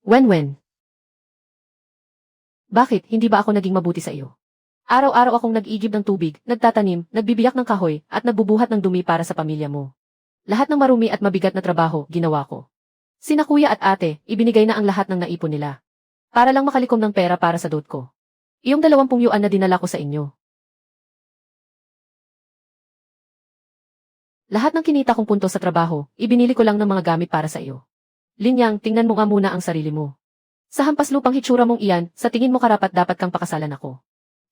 Wenwen. Bakit, hindi ba ako naging mabuti sa iyo? Araw-araw akong nag-iigib ng tubig, nagtatanim, nagbibiyak ng kahoy, at nagbubuhat ng dumi para sa pamilya mo. Lahat ng marumi at mabigat na trabaho, ginawa ko. Sina kuya at ate, ibinigay na ang lahat ng naipon nila. Para lang makalikom ng pera para sa dot ko. Iyong 20 yuan na dinala ko sa inyo. Lahat ng kinita kong punto sa trabaho, ibinili ko lang ng mga gamit para sa iyo. Linyang, tingnan mo nga muna ang sarili mo. Sa hampas lupang hitsura mong iyan, sa tingin mo karapat dapat kang pakasalan ako.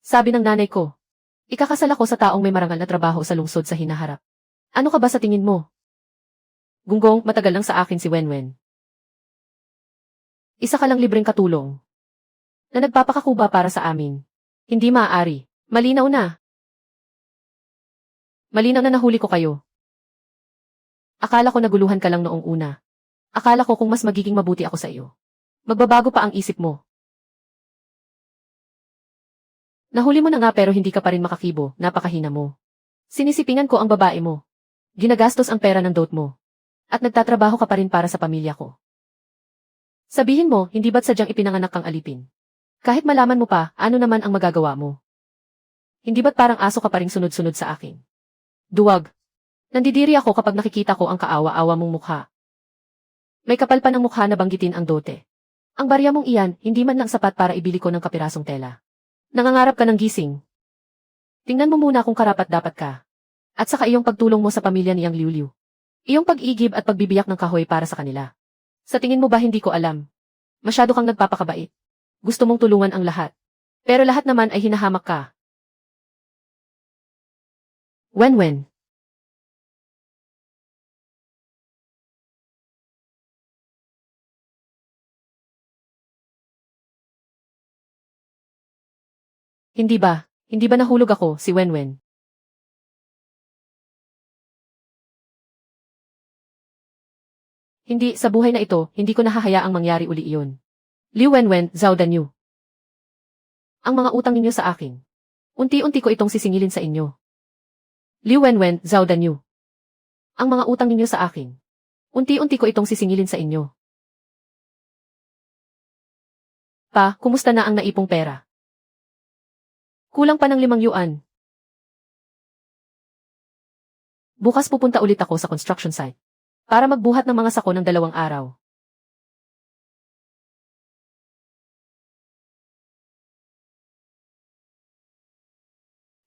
Sabi ng nanay ko. Ikakasal ako sa taong may marangal na trabaho sa lungsod sa hinaharap. Ano ka ba sa tingin mo? Gunggong, matagal lang sa akin si Wenwen. Isa ka lang libreng katulong. Na nagpapakakuba para sa amin. Hindi maaari. Malinaw na. Malinaw na nahuli ko kayo. Akala ko naguluhan ka lang noong una. Akala ko kung mas magiging mabuti ako sa iyo. Magbabago pa ang isip mo. Nahuli mo na nga pero hindi ka pa rin makakibo, napakahina mo. Sinisipingan ko ang babae mo. Ginagastos ang pera ng dot mo. At nagtatrabaho ka pa rin para sa pamilya ko. Sabihin mo, hindi ba't sadyang ipinanganak kang alipin? Kahit malaman mo pa, ano naman ang magagawa mo? Hindi ba't parang aso ka pa ring sunod-sunod sa akin? Duwag. Nandidiri ako kapag nakikita ko ang kaawa-awa mong mukha. May kapal pa ng mukha na banggitin ang dote. Ang barya mong iyan, hindi man lang sapat para ibili ko ng kapirasong tela. Nangangarap ka ng gising. Tingnan mo muna kung karapat-dapat ka. At saka iyong pagtulong mo sa pamilya niyang Liuliu. Iyong pag-igib at pagbibiyak ng kahoy para sa kanila. Sa tingin mo ba hindi ko alam? Masyado kang nagpapakabait. Gusto mong tulungan ang lahat. Pero lahat naman ay hinahamak ka. Wenwen. Hindi ba? Hindi ba nahulog ako, si Wenwen? Hindi, sa buhay na ito, hindi ko nahahayaang mangyari uli iyon. Liu Wenwen, Zhao Danyu. Ang mga utang ninyo sa akin. Unti-unti ko itong sisingilin sa inyo. Liu Wenwen, Zhao Danyu. Ang mga utang ninyo sa akin. Unti-unti ko itong sisingilin sa inyo. Pa, kumusta na ang naipong pera? Kulang pa ng 5 yuan. Bukas pupunta ulit ako sa construction site. Para magbuhat ng mga sako ng 2 araw.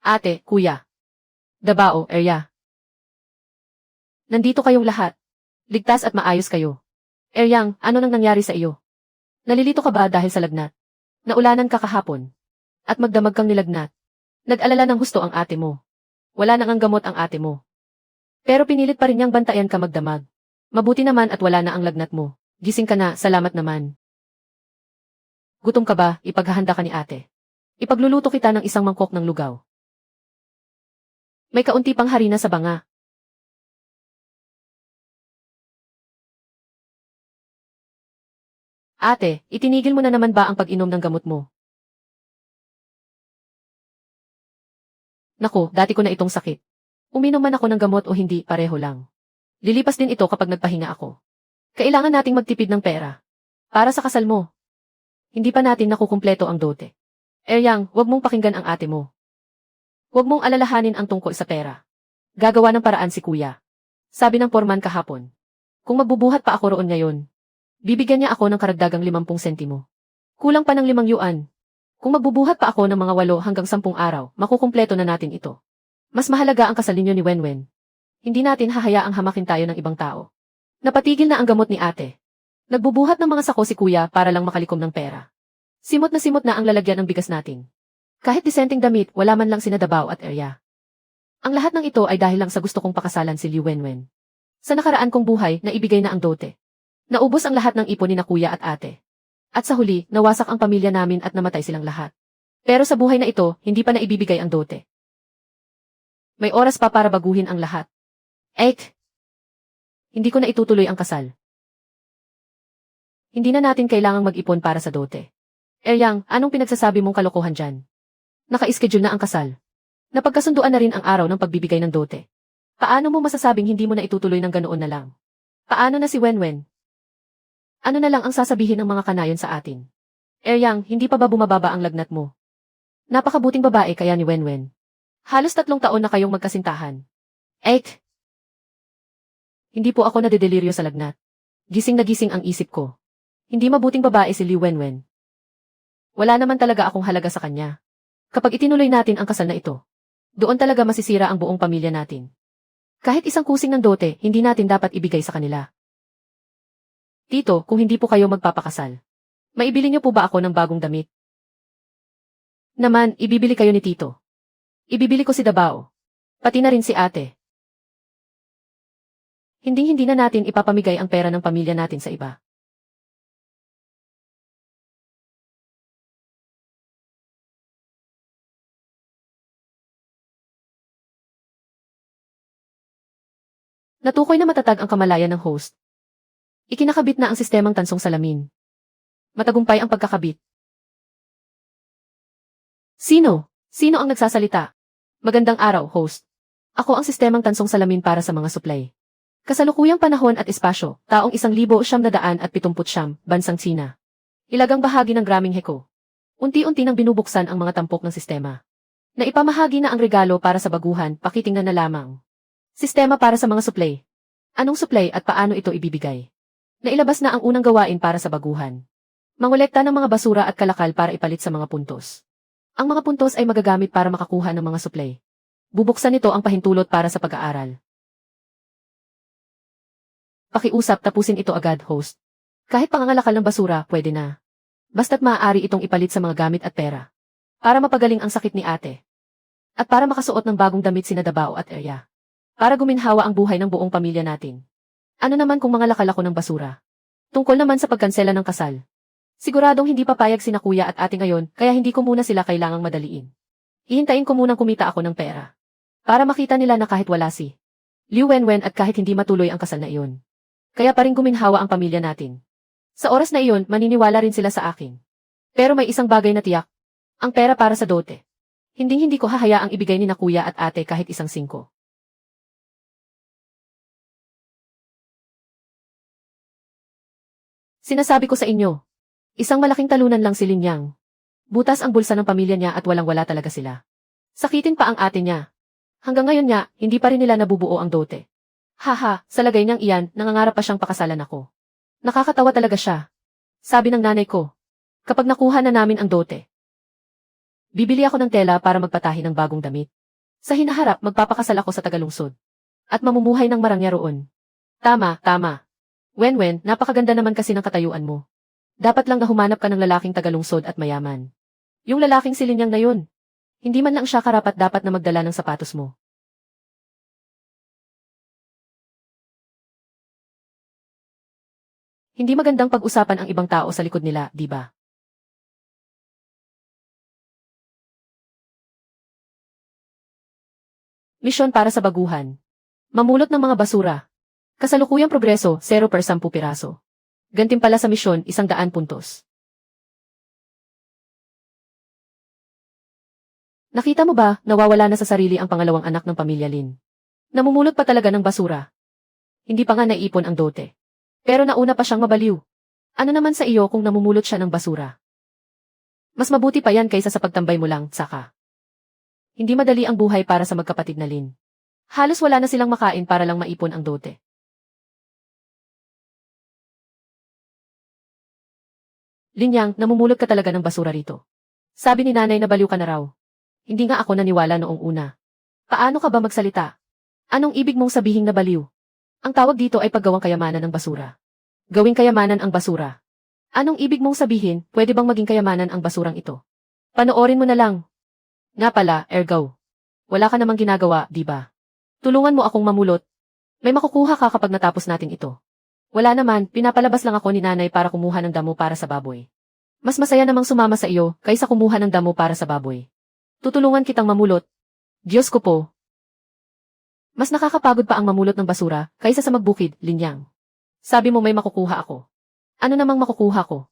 Ate, kuya. Dabao, area. Nandito kayong lahat. Ligtas at maayos kayo. Eryang, ano nang nangyari sa iyo? Nalilito ka ba dahil sa lagnat? Naulanan ka kahapon. At magdamag kang nilagnat. Nag-alala ng husto ang ate mo. Wala nang ang gamot ang ate mo. Pero pinilit pa rin niyang bantayan ka magdamag. Mabuti naman at wala na ang lagnat mo. Gising ka na, salamat naman. Gutom ka ba, ipaghahanda ka ni ate. Ipagluluto kita ng isang mangkok ng lugaw. May kaunti pang harina sa banga. Ate, itinigil mo na naman ba ang pag-inom ng gamot mo? Naku, dati ko na itong sakit. Uminom man ako ng gamot o hindi, pareho lang. Lilipas din ito kapag nagpahinga ako. Kailangan nating magtipid ng pera. Para sa kasal mo. Hindi pa natin nakukumpleto ang dote. Eryang, huwag mong pakinggan ang ate mo. Huwag mong alalahanin ang tungkol sa pera. Gagawa ng paraan si kuya. Sabi ng porman kahapon. Kung magbubuhat pa ako roon ngayon, bibigyan niya ako ng karagdagang 50 sentimo. Kulang pa ng 5 yuan. Kung magbubuhat pa ako ng mga 8 hanggang 10 araw, makukumpleto na natin ito. Mas mahalaga ang kasal ninyo ni Wenwen. Hindi natin hahayaang hamakin tayo ng ibang tao. Napatigil na ang gamot ni ate. Nagbubuhat ng mga sako si kuya para lang makalikom ng pera. Simot na ang lalagyan ng bigas natin. Kahit disenteng damit, wala man lang sina Dabao at Erya. Ang lahat ng ito ay dahil lang sa gusto kong pakasalan si Liu Wenwen. Sa nakaraan kong buhay, naibigay na ang dote. Naubos ang lahat ng ipon ni na kuya at ate. At sa huli, nawasak ang pamilya namin at namatay silang lahat. Pero sa buhay na ito, hindi pa naibibigay ang dote. May oras pa para baguhin ang lahat. Hindi ko na itutuloy ang kasal. Hindi na natin kailangang mag-ipon para sa dote. Eryang, anong pinagsasabi mong kalokohan dyan? Naka-schedule na ang kasal. Napagkasunduan na rin ang araw ng pagbibigay ng dote. Paano mo masasabing hindi mo na itutuloy ng ganoon na lang? Paano na si Wenwen? Ano na lang ang sasabihin ng mga kanayon sa atin? Yang, hindi pa ba bumababa ang lagnat mo? Napakabuting babae kaya ni Wenwen. Halos 3 taon na kayong magkasintahan. Ek! Hindi po ako nadedeliryo sa lagnat. Gising na gising ang isip ko. Hindi mabuting babae si Li Wenwen. Wala naman talaga akong halaga sa kanya. Kapag itinuloy natin ang kasal na ito, doon talaga masisira ang buong pamilya natin. Kahit isang kusing ng dote, hindi natin dapat ibigay sa kanila. Tito, kung hindi po kayo magpapakasal, maibili niyo po ba ako ng bagong damit? Naman, ibibili kayo ni Tito. Ibibili ko si Dabao. Pati na rin si ate. Hinding-hindi na natin ipapamigay ang pera ng pamilya natin sa iba. Natukoy na matatag ang kamalayan ng host. Ikinakabit na ang sistemang tansong salamin. Matagumpay ang pagkakabit. Sino? Sino ang nagsasalita? Magandang araw, host. Ako ang sistemang tansong salamin para sa mga supply. Kasalukuyang panahon at espasyo, taong 1979, bansang Tsina. Ilagang bahagi ng Graming Heko. Unti-unti nang binubuksan ang mga tampok ng sistema. Naipamahagi na ang regalo para sa baguhan, pakitingnan na lamang. Sistema para sa mga supply. Anong supply at paano ito ibibigay? Nailabas na ang unang gawain para sa baguhan. Mangolekta ng mga basura at kalakal para ipalit sa mga puntos. Ang mga puntos ay magagamit para makakuha ng mga supply. Bubuksan nito ang pahintulot para sa pag-aaral. Pakiusap, tapusin ito agad, host. Kahit pangangalakal ng basura, pwede na. Basta't maaari itong ipalit sa mga gamit at pera. Para mapagaling ang sakit ni ate. At para makasuot ng bagong damit sina Dabao at Erya. Para guminhawa ang buhay ng buong pamilya natin. Ano naman kung mangalakal ako ng basura? Tungkol naman sa pagkansela ng kasal. Siguradong hindi papayag sina kuya at ate ngayon, kaya hindi ko muna sila kailangang madaliin. Ihintayin ko munang kumita ako ng pera. Para makita nila na kahit wala si Li Wenwen at kahit hindi matuloy ang kasal na iyon. Kaya pa rin guminhawa ang pamilya natin. Sa oras na iyon, maniniwala rin sila sa akin. Pero may isang bagay na tiyak. Ang pera para sa dote. Hinding-hindi ko hahayaang ibigay ni na kuya at ate kahit isang 5. Sinasabi ko sa inyo, isang malaking talunan lang si Linyang. Butas ang bulsa ng pamilya niya at walang-wala talaga sila. Sakitin pa ang ate niya. Hanggang ngayon niya, hindi pa rin nila nabubuo ang dote. Haha, sa lagay niyang iyan, nangangarap pa siyang pakasalan ako. Nakakatawa talaga siya. Sabi ng nanay ko, kapag nakuha na namin ang dote, bibili ako ng tela para magpatahi ng bagong damit. Sa hinaharap, magpapakasal ako sa Tagalungsod. At mamumuhay ng marangya roon. Tama, tama. Wenwen, napakaganda naman kasi ng katayuan mo. Dapat lang na humanap ka ng lalaking Tagalungsod at mayaman. Yung lalaking silinyang na yun. Hindi man lang siya karapat-dapat na magdala ng sapatos mo. Hindi magandang pag-usapan ang ibang tao sa likod nila, di ba? Misyon para sa baguhan. Mamulot ng mga basura. Kasalukuyang progreso, 0 per 10 piraso. Gantimpala sa misyon, 100 puntos. Nakita mo ba, nawawala na sa sarili ang pangalawang anak ng pamilya Lin? Namumulot pa talaga ng basura. Hindi pa nga naipon ang dote. Pero nauna pa siyang mabaliw. Ano naman sa iyo kung namumulot siya ng basura? Mas mabuti pa yan kaysa sa pagtambay mo lang, saka. Hindi madali ang buhay para sa magkapatid na Lin. Halos wala na silang makain para lang maipon ang dote. Linyang, namumulot ka talaga ng basura rito. Sabi ni nanay na baliw ka na raw. Hindi nga ako naniwala noong una. Paano ka ba magsalita? Anong ibig mong sabihing na baliw? Ang tawag dito ay paggawang kayamanan ng basura. Gawing kayamanan ang basura. Anong ibig mong sabihin, pwede bang maging kayamanan ang basurang ito? Panoorin mo na lang. Nga pala, Ergaw. Wala ka namang ginagawa, di ba? Tulungan mo akong mamulot. May makukuha ka kapag natapos natin ito. Wala naman, pinapalabas lang ako ni nanay para kumuha ng damo para sa baboy. Mas masaya namang sumama sa iyo, kaysa kumuha ng damo para sa baboy. Tutulungan kitang mamulot. Diyos ko po. Mas nakakapagod pa ang mamulot ng basura, kaysa sa magbukid, Linyang. Sabi mo may makukuha ako. Ano namang makukuha ko?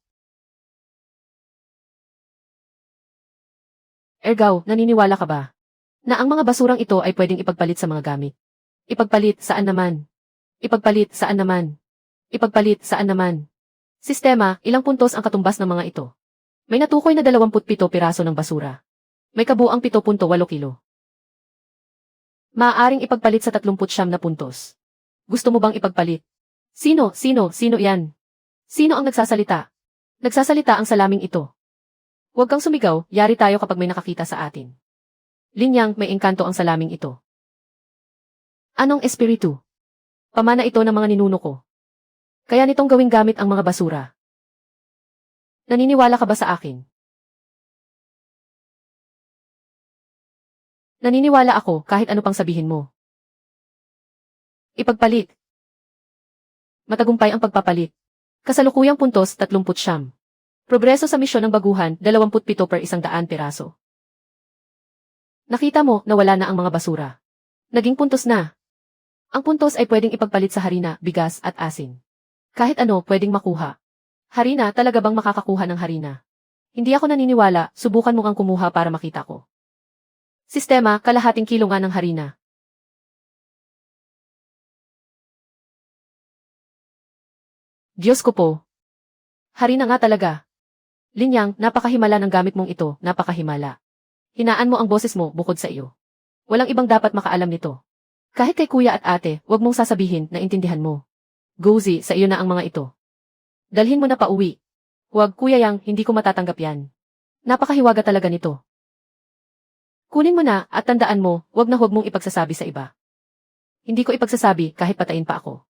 Ergaw, naniniwala ka ba? Na ang mga basurang ito ay pwedeng ipagpalit sa mga gamit. Ipagpalit saan naman? Ipagpalit saan naman? Ipagpalit saan naman? Sistema, ilang puntos ang katumbas ng mga ito? May natukoy na 27 piraso ng basura. May kabuang 7.8 kilo. Maaaring ipagpalit sa 39 na puntos. Gusto mo bang ipagpalit? Sino yan? Sino ang nagsasalita? Nagsasalita ang salaming ito. Huwag kang sumigaw, yari tayo kapag may nakakita sa atin. Linyang, may engkanto ang salaming ito. Anong espiritu? Pamana ito ng mga ninuno ko. Kaya nitong gawing gamit ang mga basura. Naniniwala ka ba sa akin? Naniniwala ako kahit ano pang sabihin mo. Ipagpalit. Matagumpay ang pagpapalit. Kasalukuyang puntos 39. Progreso sa misyon ng baguhan 27 per 100 piraso. Nakita mo na wala na ang mga basura. Naging puntos na. Ang puntos ay pwedeng ipagpalit sa harina, bigas at asin. Kahit ano pwedeng makuha. Harina, talaga bang makakakuha ng harina? Hindi ako naniniwala, subukan mo kang kumuha para makita ko. Sistema, kalahating kilo nga ng harina. Diyos ko po. Harina nga talaga. Linyang, napakahimala ng gamit mong ito, napakahimala. Hinaan mo ang boses mo bukod sa iyo. Walang ibang dapat makaalam nito. Kahit kay kuya at ate, wag mong sasabihin na intindihan mo. Gozi, sa iyo na ang mga ito. Dalhin mo na pauwi. Huwag kuya Yang, hindi ko matatanggap yan. Napakahiwaga talaga nito. Kunin mo na at tandaan mo, huwag mong ipagsasabi sa iba. Hindi ko ipagsasabi kahit patayin pa ako.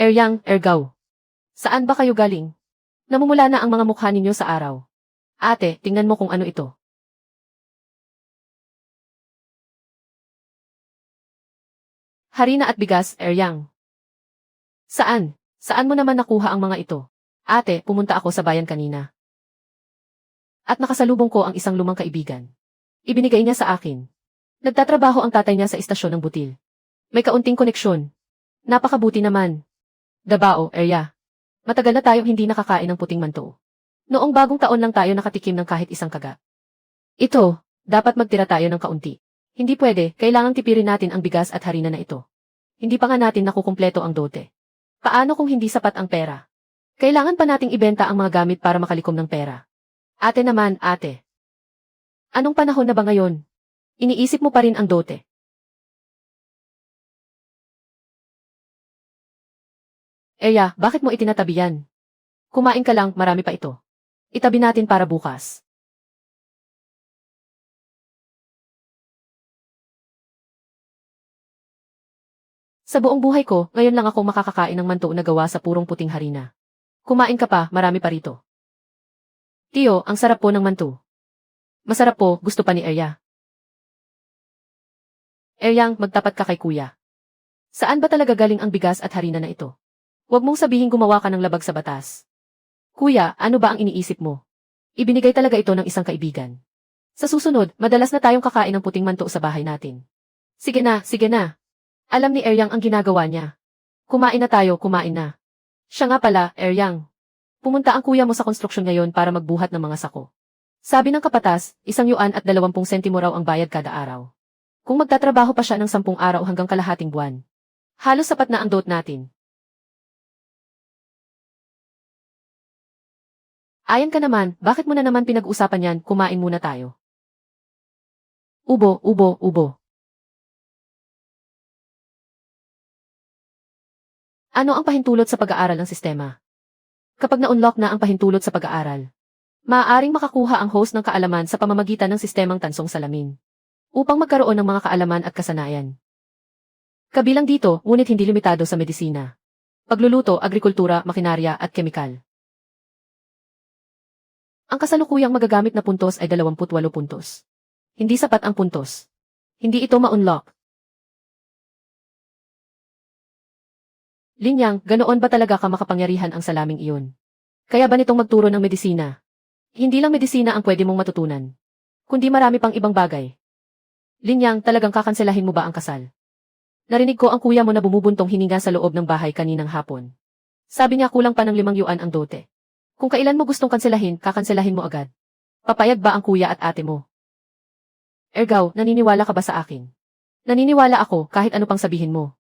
Eryang, Ergaw. Saan ba kayo galing? Namumula na ang mga mukha ninyo sa araw. Ate, tingnan mo kung ano ito. Harina at bigas, Eryang. Saan? Saan mo naman nakuha ang mga ito? Ate, pumunta ako sa bayan kanina. At nakasalubong ko ang isang lumang kaibigan. Ibinigay niya sa akin. Nagtatrabaho ang tatay niya sa istasyon ng butil. May kaunting koneksyon. Napakabuti naman. Dabao, Erya. Matagal na tayong hindi nakakain ng puting manto. Noong bagong taon lang tayo nakatikim ng kahit isang kagat. Ito, dapat magtira tayo ng kaunti. Hindi pwede, kailangang tipirin natin ang bigas at harina na ito. Hindi pa nga natin nakukumpleto ang dote. Paano kung hindi sapat ang pera? Kailangan pa nating ibenta ang mga gamit para makalikom ng pera. Ate naman, ate. Anong panahon na ba ngayon? Iniisip mo pa rin ang dote. Eya, bakit mo itinatabi yan? Kumain ka lang, marami pa ito. Itabi natin para bukas. Sa buong buhay ko, ngayon lang ako makakakain ng manto na gawa sa purong puting harina. Kumain ka pa, marami pa rito. Tiyo, ang sarap po ng manto. Masarap po, gusto pa ni Eya. Eyang, magtapat ka kay kuya. Saan ba talaga galing ang bigas at harina na ito? Huwag mong sabihin gumawa ka ng labag sa batas. Kuya, ano ba ang iniisip mo? Ibinigay talaga ito ng isang kaibigan. Sa susunod, madalas na tayong kakain ng puting manto sa bahay natin. Sige na, sige na. Alam ni Eryang ang ginagawa niya. Kumain na tayo, kumain na. Siya nga pala, Eryang. Pumunta ang kuya mo sa konstruksyon ngayon para magbuhat ng mga sako. Sabi ng kapatas, 100 at 20 sentimo raw ang bayad kada araw. Kung magtatrabaho pa siya ng 10 araw hanggang kalahating buwan. Halos sapat na ang dot natin. Ayan ka naman, bakit mo na naman pinag-usapan yan, kumain muna tayo. Ubo, ubo, ubo. Ano ang pahintulot sa pag-aaral ng sistema? Kapag na-unlock na ang pahintulot sa pag-aaral, maaaring makakuha ang host ng kaalaman sa pamamagitan ng sistemang tansong salamin upang magkaroon ng mga kaalaman at kasanayan. Kabilang dito, ngunit hindi limitado sa medisina, pagluluto, agrikultura, makinarya at kemikal. Ang kasalukuyang magagamit na puntos ay 28 puntos. Hindi sapat ang puntos. Hindi ito ma-unlock. Linyang, ganoon ba talaga ka makapangyarihan ang salaming iyon? Kaya ba nitong magturo ng medisina? Hindi lang medisina ang pwede mong matutunan, kundi marami pang ibang bagay. Linyang, talagang kakanselahin mo ba ang kasal? Narinig ko ang kuya mo na bumubuntong hininga sa loob ng bahay kaninang hapon. Sabi niya kulang pa ng 5 yuan ang dote. Kung kailan mo gustong kanselahin, kakanselahin mo agad. Papayag ba ang kuya at ate mo? Ergaw, naniniwala ka ba sa akin? Naniniwala ako kahit ano pang sabihin mo.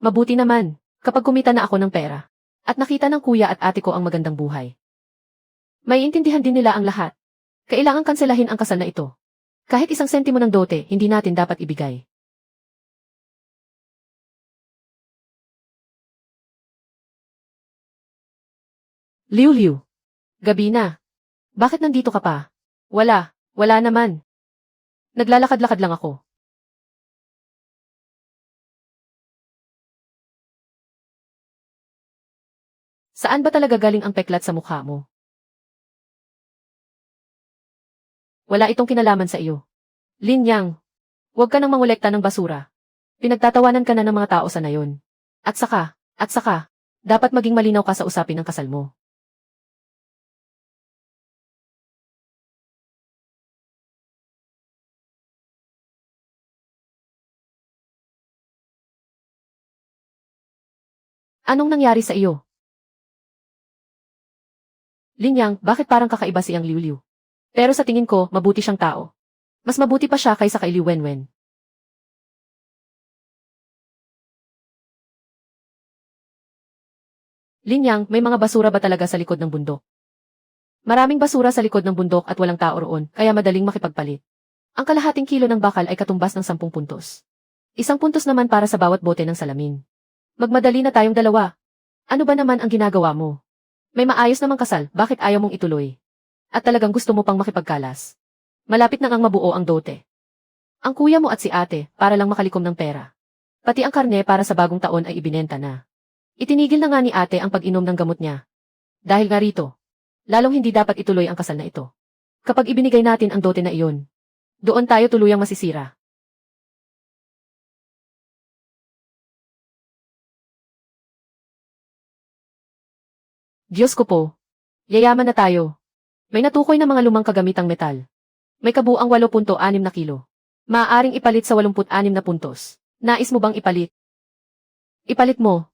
Mabuti naman. Kapag kumita na ako ng pera, at nakita ng kuya at ate ko ang magandang buhay. Maiintindihan din nila ang lahat. Kailangang kanselahin ang kasal na ito. Kahit isang sentimo ng dote, hindi natin dapat ibigay. Liu. Gabi na. Bakit nandito ka pa? Wala naman. Naglalakad-lakad lang ako. Saan ba talaga galing ang peklat sa mukha mo? Wala itong kinalaman sa iyo. Lin Yang, huwag ka nang mangolekta ng basura. Pinagtatawanan ka na ng mga tao sa nayon. At saka, dapat maging malinaw ka sa usapin ng kasal mo. Anong nangyari sa iyo? Lin Yang, bakit parang kakaiba si Yang Liu? Pero sa tingin ko, mabuti siyang tao. Mas mabuti pa siya kaysa kay Liu Wenwen. Lin Yang, may mga basura ba talaga sa likod ng bundok? Maraming basura sa likod ng bundok at walang tao roon, kaya madaling makipagpalit. Ang kalahating kilo ng bakal ay katumbas ng 10 puntos. 1 puntos naman para sa bawat bote ng salamin. Magmadali na tayong dalawa. Ano ba naman ang ginagawa mo? May maayos namang kasal, bakit ayaw mong ituloy? At talagang gusto mo pang makipagkalas. Malapit na ngang mabuo ang dote. Ang kuya mo at si ate, para lang makalikom ng pera. Pati ang karne para sa bagong taon ay ibinenta na. Itinigil na nga ni ate ang pag-inom ng gamot niya. Dahil nga rito, lalong hindi dapat ituloy ang kasal na ito. Kapag ibinigay natin ang dote na iyon, doon tayo tuluyang masisira. Diyos ko po. Yayaman na tayo. May natukoy na mga lumang kagamitang metal. May kabuang 8.6 na kilo. Maaaring ipalit sa 86 na puntos. Nais mo bang ipalit? Ipalit mo.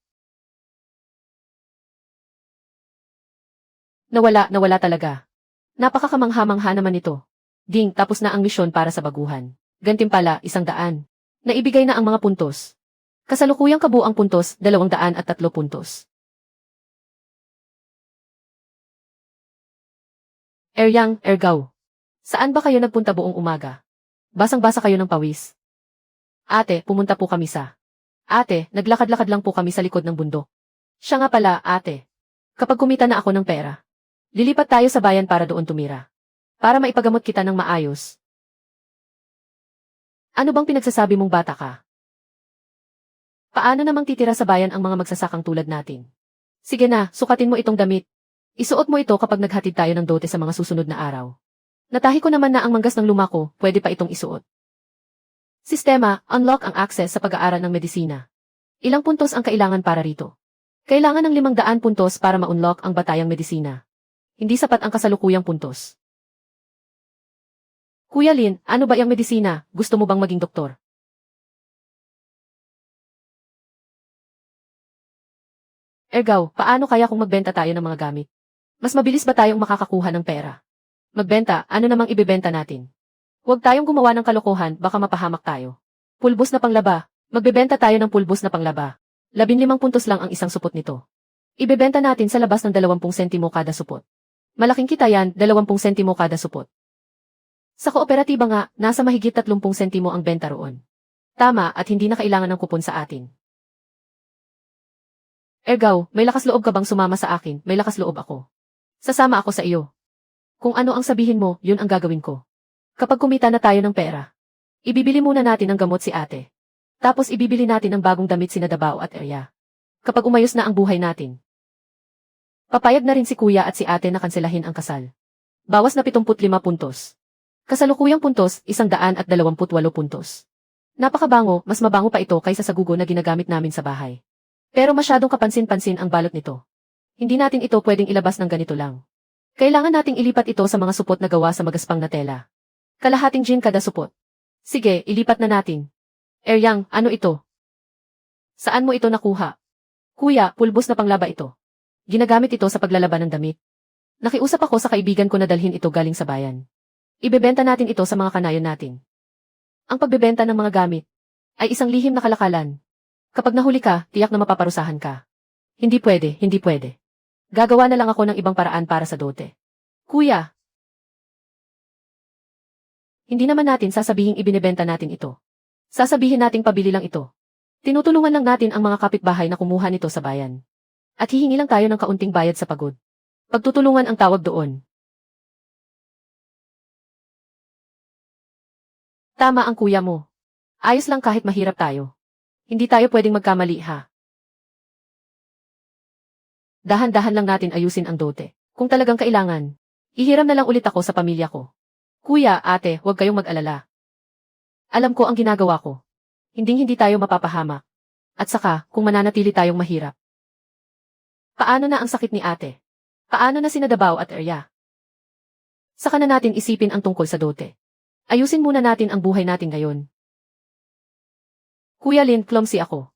Nawala talaga. Napakakamangha-mangha naman ito. Ding, tapos na ang misyon para sa baguhan. Gantimpala, 100. Naibigay na ang mga puntos. Kasalukuyang kabuang puntos, 203 puntos. Yang, Ergaw. Saan ba kayo nagpunta buong umaga? Basang-basa kayo ng pawis. Ate, pumunta po kami sa... Ate, naglakad-lakad lang po kami sa likod ng bundok. Siya nga pala, ate. Kapag kumita na ako ng pera, lilipat tayo sa bayan para doon tumira. Para maipagamot kita ng maayos. Ano bang pinagsasabi mong bata ka? Paano namang titira sa bayan ang mga magsasakang tulad natin? Sige na, sukatin mo itong damit. Isuot mo ito kapag naghatid tayo ng dote sa mga susunod na araw. Natahi ko naman na ang manggas ng luma ko, pwede pa itong isuot. Sistema, unlock ang access sa pag-aaral ng medisina. Ilang puntos ang kailangan para rito? Kailangan ng 500 puntos para ma-unlock ang batayang medisina. Hindi sapat ang kasalukuyang puntos. Kuya Lin, ano ba yung medisina? Gusto mo bang maging doktor? Ergaw, paano kaya kung magbenta tayo ng mga gamit? Mas mabilis ba tayong makakakuha ng pera? Magbenta, ano namang ibebenta natin? Huwag tayong gumawa ng kalokohan, baka mapahamak tayo. Pulbos na panglaba. Magbebenta tayo ng pulbos na panglaba. 15 puntos lang ang isang supot nito. Ibebenta natin sa labas ng 20 sentimo kada supot. Malaking kita yan, 20 sentimo kada supot. Sa kooperatiba nga, nasa mahigit 30 sentimo ang benta roon. Tama at hindi na kailangan ng kupon sa atin. Ergaw, may lakas loob ka bang sumama sa akin? May lakas loob ako. Sasama ako sa iyo. Kung ano ang sabihin mo, yun ang gagawin ko. Kapag kumita na tayo ng pera, ibibili muna natin ang gamot si ate. Tapos ibibili natin ang bagong damit sina Dabao at Erya. Kapag umayos na ang buhay natin. Papayag na rin si kuya at si ate na kanselahin ang kasal. Bawas na 75 puntos. Kasalukuyang puntos, 128 puntos. Napakabango, mas mabango pa ito kaysa sa gugo na ginagamit namin sa bahay. Pero masyadong kapansin-pansin ang balot nito. Hindi natin ito pwedeng ilabas ng ganito lang. Kailangan nating ilipat ito sa mga supot na gawa sa magaspang na tela. Kalahating gin kada supot. Sige, ilipat na natin. Yang, ano ito? Saan mo ito nakuha? Kuya, pulbos na panglaba ito. Ginagamit ito sa paglalaban ng damit. Nakiusap ako sa kaibigan ko na dalhin ito galing sa bayan. Ibebenta natin ito sa mga kanayon natin. Ang pagbebenta ng mga gamit ay isang lihim na kalakalan. Kapag nahuli ka, tiyak na mapaparusahan ka. Hindi pwede, hindi pwede. Gagawa na lang ako ng ibang paraan para sa dote. Kuya, hindi naman natin sasabihing ibinebenta natin ito. Sasabihin nating pabili lang ito. Tinutulungan lang natin ang mga kapitbahay na kumuha nito sa bayan. At hihingi lang tayo ng kaunting bayad sa pagod. Pagtutulungan ang tawag doon. Tama ang kuya mo. Ayos lang kahit mahirap tayo. Hindi tayo pwedeng magkamali ha. Dahan-dahan lang natin ayusin ang dote. Kung talagang kailangan, ihiram na lang ulit ako sa pamilya ko. Kuya, ate, huwag kayong mag-alala. Alam ko ang ginagawa ko. Hindi tayo mapapahamak. At saka, kung mananatili tayong mahirap. Paano na ang sakit ni ate? Paano na sina Dabao at Erya? Saka na natin isipin ang tungkol sa dote. Ayusin muna natin ang buhay natin ngayon. Kuya Lin, clumsy ako.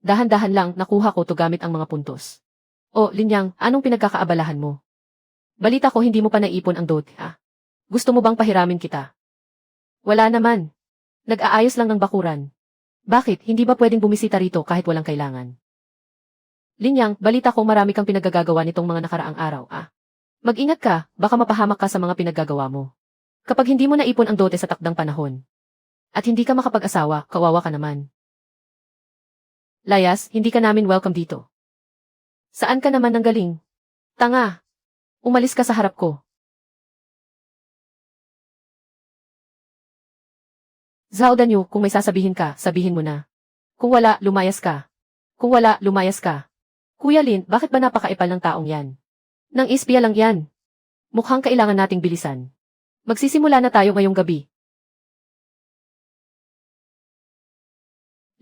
Dahan-dahan lang nakuha ko to gamit ang mga puntos. O, Linyang, anong pinagkakaabalahan mo? Balita ko hindi mo pa naipon ang dote, ha? Gusto mo bang pahiramin kita? Wala naman. Nag-aayos lang ng bakuran. Bakit, hindi ba pwedeng bumisita rito kahit walang kailangan? Linyang, balita ko marami kang pinaggagawa nitong mga nakaraang araw, ah. Mag-ingat ka, baka mapahamak ka sa mga pinaggagawa mo. Kapag hindi mo naipon ang dote sa takdang panahon, at hindi ka makapag-asawa, kawawa ka naman. Layas, hindi ka namin welcome dito. Saan ka naman nanggaling? Tanga! Umalis ka sa harap ko. Zhao Danyu, kung may sasabihin ka, sabihin mo na. Kung wala, lumayas ka. Kung wala, lumayas ka. Kuya Lin, bakit ba napakaipal ng taong yan? Nang ispiya lang yan. Mukhang kailangan nating bilisan. Magsisimula na tayo ngayong gabi.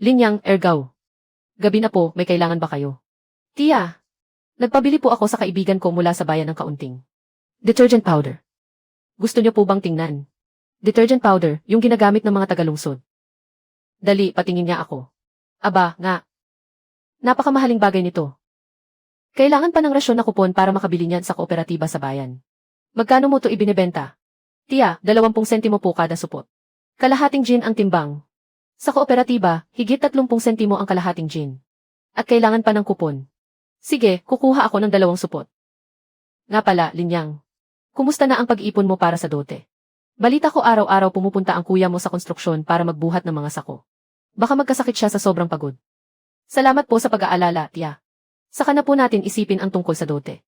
Linyang, Ergaw. Gabi na po, may kailangan ba kayo? Tia, nagpabili po ako sa kaibigan ko mula sa bayan ng kaunting detergent powder. Gusto niyo po bang tingnan? Detergent powder, yung ginagamit ng mga tagalungsod. Dali, patingin niya ako. Aba, nga. Napakamahaling bagay nito. Kailangan pa ng rasyon na kupon para makabili niyan sa kooperatiba sa bayan. Magkano mo to ibinebenta? Tia, 20 sentimo po kada supot. Kalahating gin ang timbang. Sa kooperatiba, higit 30 sentimo ang kalahating gin. At kailangan pa ng kupon. Sige, kukuha ako ng 2 supot. Nga pala, Linyang. Kumusta na ang pag-ipon mo para sa dote? Balita ko araw-araw pumupunta ang kuya mo sa konstruksyon para magbuhat ng mga sako. Baka magkasakit siya sa sobrang pagod. Salamat po sa pag-aalala, tia. Saka na po natin isipin ang tungkol sa dote.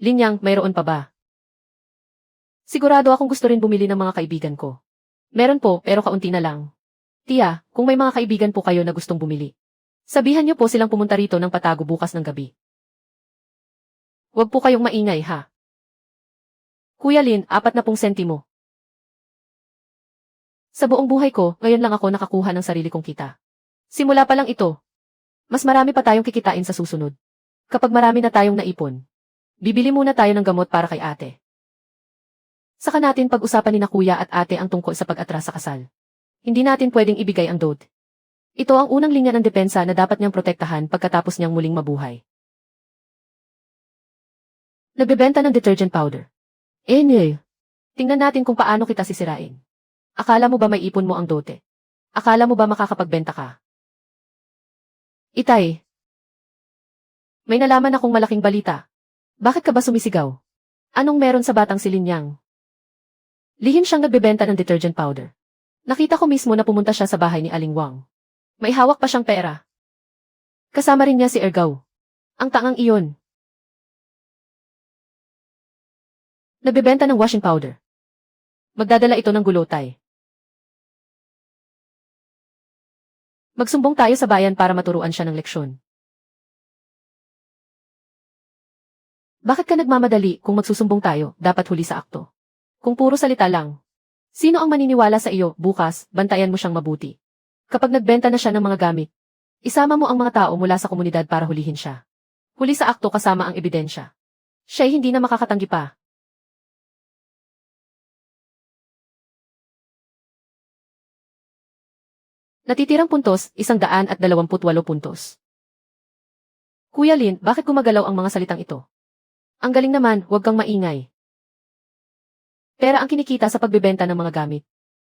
Linyang, mayroon pa ba? Sigurado akong gusto rin bumili ng mga kaibigan ko. Meron po, pero kaunti na lang. Tia, kung may mga kaibigan po kayo na gustong bumili, sabihan niyo po silang pumunta rito ng patago bukas ng gabi. Huwag po kayong maingay ha. Kuya Lin, 40 sentimo. Sa buong buhay ko, ngayon lang ako nakakuha ng sarili kong kita. Simula pa lang ito. Mas marami pa tayong kikitain sa susunod. Kapag marami na tayong naipon, bibili muna tayo ng gamot para kay ate. Saka natin pag-usapan ni na kuya at ate ang tungkol sa pag-atras sa kasal. Hindi natin pwedeng ibigay ang dote. Ito ang unang linya ng depensa na dapat niyang protektahan pagkatapos niyang muling mabuhay. Nagbebenta ng detergent powder. Tingnan natin kung paano kita sisirain. Akala mo ba may ipon mo ang dote? Akala mo ba makakapagbenta ka? Itay. May nalaman akong malaking balita. Bakit ka ba sumisigaw? Anong meron sa batang si Linyang? Lihim siyang nagbebenta ng detergent powder. Nakita ko mismo na pumunta siya sa bahay ni Aling Wang. May hawak pa siyang pera. Kasama rin niya si Ergaw. Ang tangang iyon. Nagbebenta ng washing powder. Magdadala ito ng gulotay. Magsumbong tayo sa bayan para maturuan siya ng leksyon. Bakit ka nagmamadali kung magsusumbong tayo, dapat huli sa akto? Kung puro salita lang. Sino ang maniniwala sa iyo, bukas, bantayan mo siyang mabuti. Kapag nagbenta na siya ng mga gamit, isama mo ang mga tao mula sa komunidad para hulihin siya. Huli sa akto kasama ang ebidensya. Siya'y hindi na makakatanggi pa. Natitirang puntos, 128 puntos. Kuya Lin, bakit gumagalaw ang mga salitang ito? Ang galing naman, huwag kang maingay. Pera ang kinikita sa pagbebenta ng mga gamit.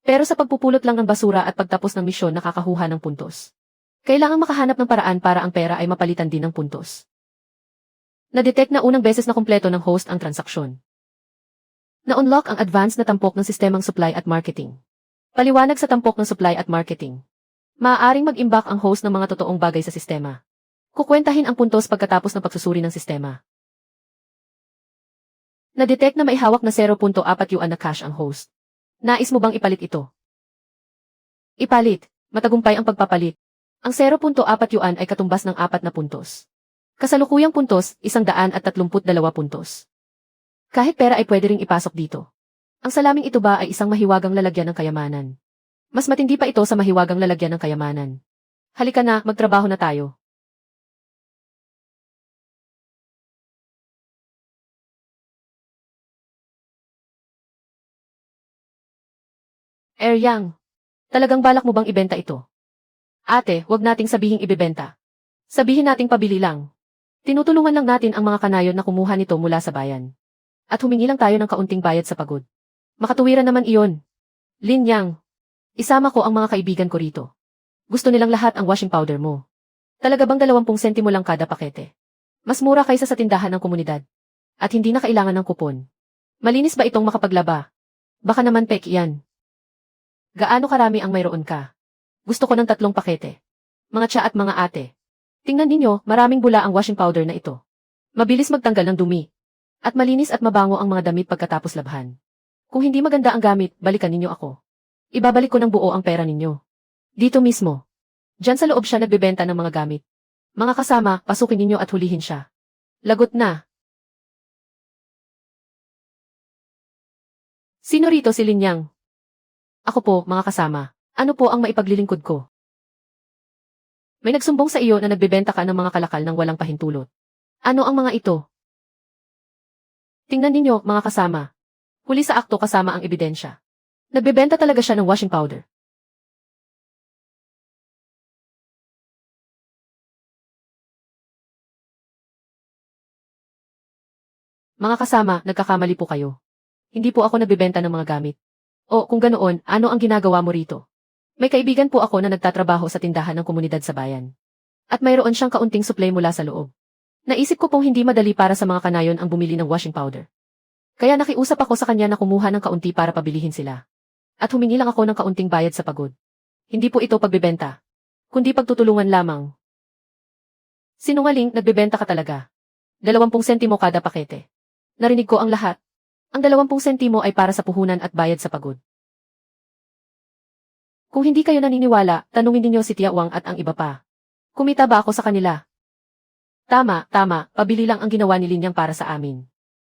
Pero sa pagpupulot lang ng basura at pagtapos ng misyon nakakahuha ng puntos. Kailangang makahanap ng paraan para ang pera ay mapalitan din ng puntos. Na-detect na unang beses na kumpleto ng host ang transaksyon. Na-unlock ang advanced na tampok ng sistemang supply at marketing. Paliwanag sa tampok ng supply at marketing. Maaaring mag-imbak ang host ng mga totoong bagay sa sistema. Kukwentahin ang puntos pagkatapos ng pagsusuri ng sistema. Na-detect na may hawak na 0.4 yuan na cash ang host. Nais mo bang ipalit ito? Ipalit. Matagumpay ang pagpapalit. Ang 0.4 yuan ay katumbas ng 4 na puntos. Kasalukuyang puntos, 132 puntos. Kahit pera ay pwede ring ipasok dito. Ang salaming ito ba ay isang mahiwagang lalagyan ng kayamanan? Mas matindi pa ito sa mahiwagang lalagyan ng kayamanan. Halika na, magtrabaho na tayo. Yang, talagang balak mo bang ibenta ito? Ate, wag nating sabihing ibebenta. Sabihin nating pabili lang. Tinutulungan lang natin ang mga kanayon na kumuha nito mula sa bayan. At humingi lang tayo ng kaunting bayad sa pagod. Makatuwiran naman iyon. Lin Yang, isama ko ang mga kaibigan ko rito. Gusto nilang lahat ang washing powder mo. Talaga bang 20 sentimo lang kada pakete? Mas mura kaysa sa tindahan ng komunidad. At hindi na kailangan ng kupon. Malinis ba itong makapaglaba? Baka naman pek yan. Gaano karami ang mayroon ka? Gusto ko ng 3 pakete. Mga tsa at mga ate. Tingnan ninyo, maraming bula ang washing powder na ito. Mabilis magtanggal ng dumi. At malinis at mabango ang mga damit pagkatapos labhan. Kung hindi maganda ang gamit, balikan ninyo ako. Ibabalik ko ng buo ang pera ninyo. Dito mismo. Diyan sa loob siya nagbebenta ng mga gamit. Mga kasama, pasukin ninyo at hulihin siya. Lagot na. Sino rito si Lin Yang? Ako po, mga kasama. Ano po ang maipaglilingkod ko? May nagsumbong sa iyo na nagbebenta ka ng mga kalakal ng walang pahintulot. Ano ang mga ito? Tingnan ninyo, mga kasama. Huli sa akto kasama ang ebidensya. Nagbebenta talaga siya ng washing powder. Mga kasama, nagkakamali po kayo. Hindi po ako nagbebenta ng mga gamit. O kung ganoon, ano ang ginagawa mo rito? May kaibigan po ako na nagtatrabaho sa tindahan ng komunidad sa bayan. At mayroon siyang kaunting supply mula sa loob. Naisip ko pong hindi madali para sa mga kanayon ang bumili ng washing powder. Kaya nakiusap ako sa kanya na kumuha ng kaunti para pabilihin sila. At humingi lang ako ng kaunting bayad sa pagod. Hindi po ito pagbebenta, kundi pagtutulungan lamang. Sinungaling, nagbebenta ka talaga. 20 sentimo kada pakete. Narinig ko ang lahat. Ang 20 sentimo ay para sa puhunan at bayad sa pagod. Kung hindi kayo naniniwala, tanungin ninyo si Tia Wang at ang iba pa. Kumita ba ako sa kanila? Tama, pabili lang ang ginawa ni Lin Yang para sa amin.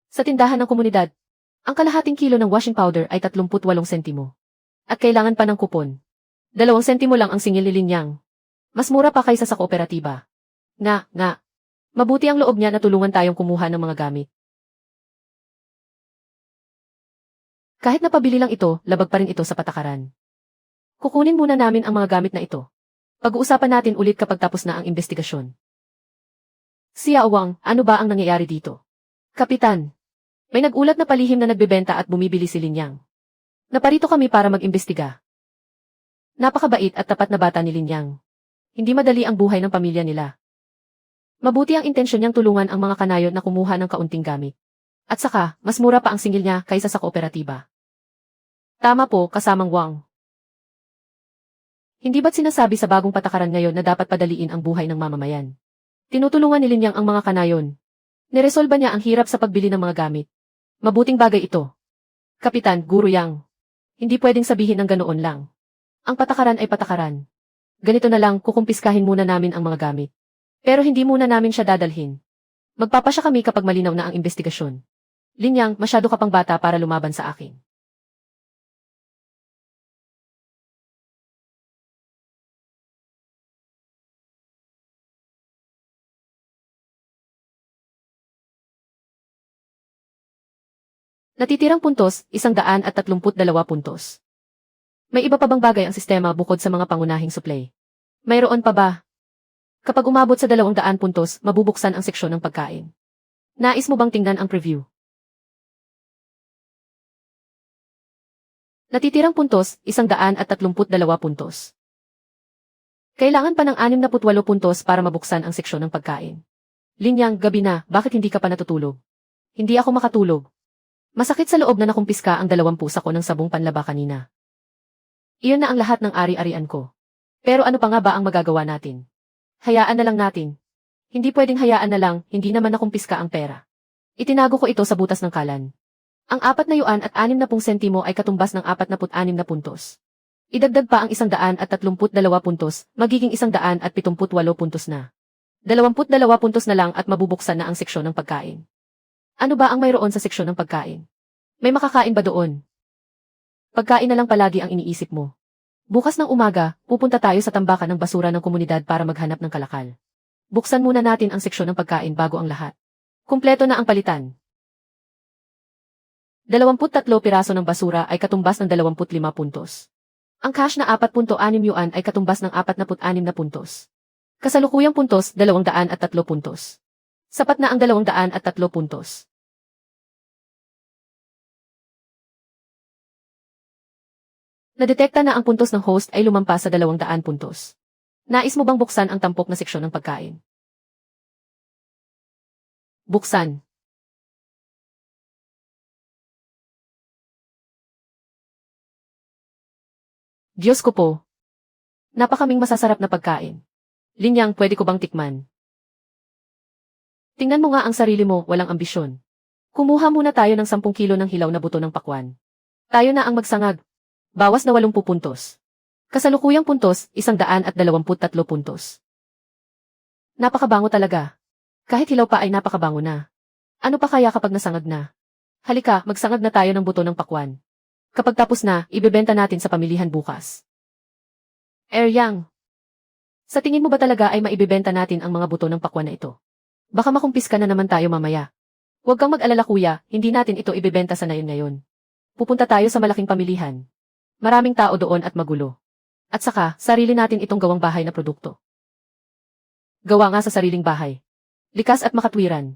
Sa tindahan ng komunidad, ang kalahating kilo ng washing powder ay 38 sentimo. At kailangan pa ng kupon. 2 sentimo lang ang singil ni Lin Yang. Mas mura pa kaysa sa kooperatiba. Nga. Mabuti ang loob niya na tulungan tayong kumuha ng mga gamit. Kahit napabili lang ito, labag pa rin ito sa patakaran. Kukunin muna namin ang mga gamit na ito. Pag-uusapan natin ulit kapag tapos na ang investigasyon. Sia Wang, ano ba ang nangyayari dito? Kapitan, may nag-ulat na palihim na nagbebenta at bumibili si Lin Yang. Naparito kami para mag-imbestiga. Napakabait at tapat na bata ni Lin Yang. Hindi madali ang buhay ng pamilya nila. Mabuti ang intensyon niyang tulungan ang mga kanayon na kumuha ng kaunting gamit. At saka, mas mura pa ang singil niya kaysa sa kooperatiba. Tama po, kasamang Wang. Hindi ba't sinasabi sa bagong patakaran ngayon na dapat padaliin ang buhay ng mamamayan? Tinutulungan ni Lin Yang ang mga kanayon. Niresolba niya ang hirap sa pagbili ng mga gamit. Mabuting bagay ito. Kapitan, Guru Yang. Hindi pwedeng sabihin ng ganoon lang. Ang patakaran ay patakaran. Ganito na lang, kukumpiskahin muna namin ang mga gamit. Pero hindi muna namin siya dadalhin. Magpapasya kami kapag malinaw na ang investigasyon. Lin Yang, masyado ka pang bata para lumaban sa akin. Natitirang puntos, 132 puntos. May iba pa bang bagay ang sistema bukod sa mga pangunahing supply? Mayroon pa ba? Kapag umabot sa 200 puntos, mabubuksan ang seksyon ng pagkain. Nais mo bang tingnan ang preview? Natitirang puntos, 132 puntos. Kailangan pa ng 68 puntos para mabuksan ang seksyon ng pagkain. Linyang, gabi na, bakit hindi ka pa natutulog? Hindi ako makatulog. Masakit sa loob na nakumpiska ang 20 sako ng sabong panlaba kanina. Iyon na ang lahat ng ari-arian ko. Pero ano pa nga ba ang magagawa natin? Hayaan na lang natin. Hindi pwedeng hayaan na lang, hindi naman nakumpiska ang pera. Itinago ko ito sa butas ng kalan. Ang 4 na yuan at 60 sentimo ay katumbas ng 46 na puntos. Idagdag pa ang 132 puntos, magiging 178 puntos na. 22 puntos na lang at mabubuksan na ang seksyon ng pagkain. Ano ba ang mayroon sa seksyon ng pagkain? May makakain ba doon? Pagkain na lang palagi ang iniisip mo. Bukas ng umaga, pupunta tayo sa tambakan ng basura ng komunidad para maghanap ng kalakal. Buksan muna natin ang seksyon ng pagkain bago ang lahat. Kumpleto na ang palitan. 23 piraso ng basura ay katumbas ng 25 puntos. Ang cash na 4.6 yuan ay katumbas ng 46 na puntos. Kasalukuyang puntos, 203 puntos. Sapat na ang 203 puntos. Nadetekta na ang puntos ng host ay lumampas sa 200 puntos. Nais mo bang buksan ang tampok na seksyon ng pagkain? Buksan. Diyos ko po. Napakaming masasarap na pagkain. Linyang, pwede ko bang tikman? Tingnan mo nga ang sarili mo, walang ambisyon. Kumuha muna tayo ng 10 kilo ng hilaw na buto ng pakwan. Tayo na ang magsangag. Bawas na 80 puntos. Kasalukuyang puntos, 123 puntos. Napakabango talaga. Kahit hilaw pa ay napakabango na. Ano pa kaya kapag nasangag na? Halika, magsangag na tayo ng buto ng pakwan. Kapag tapos na, ibebenta natin sa pamilihan bukas. Yang, sa tingin mo ba talaga ay maibebenta natin ang mga buto ng pakwan na ito? Baka makumpiska na naman tayo mamaya. Huwag kang mag-alala kuya, hindi natin ito ibebenta sa ngayon. Pupunta tayo sa malaking pamilihan. Maraming tao doon at magulo. At saka, sarili natin itong gawang bahay na produkto. Gawa nga sa sariling bahay. Likas at makatwiran.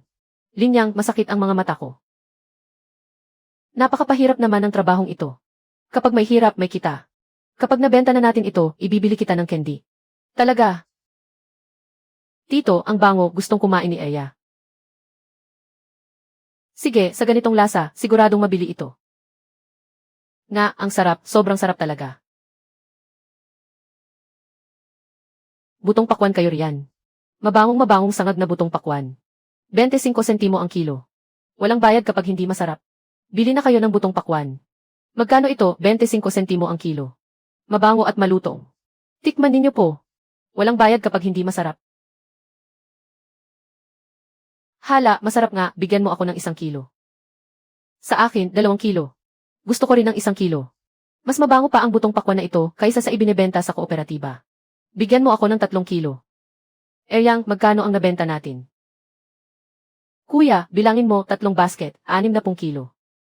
Linyang, masakit ang mga mata ko. Napakapahirap naman ang trabahong ito. Kapag may hirap, may kita. Kapag nabenta na natin ito, ibibili kita ng candy. Talaga. Tito, ang bango, gustong kumain ni Eya. Sige, sa ganitong lasa, siguradong mabili ito. Nga, ang sarap, sobrang sarap talaga. Butong pakwan kayo riyan. Mabangong sangag na butong pakwan. 25 sentimo ang kilo. Walang bayad kapag hindi masarap. Bili na kayo ng butong pakwan. Magkano ito? 25 sentimo ang kilo. Mabango at malutong. Tikman ninyo po. Walang bayad kapag hindi masarap. Hala, masarap nga, bigyan mo ako ng 1 kilo. Sa akin, 2 kilo. Gusto ko rin ng 1 kilo. Mas mabango pa ang butong pakwan na ito kaysa sa ibinebenta sa kooperatiba. Bigyan mo ako ng 3 kilo. Yang, magkano ang nabenta natin? Kuya, bilangin mo, 3 basket, 60 kilo.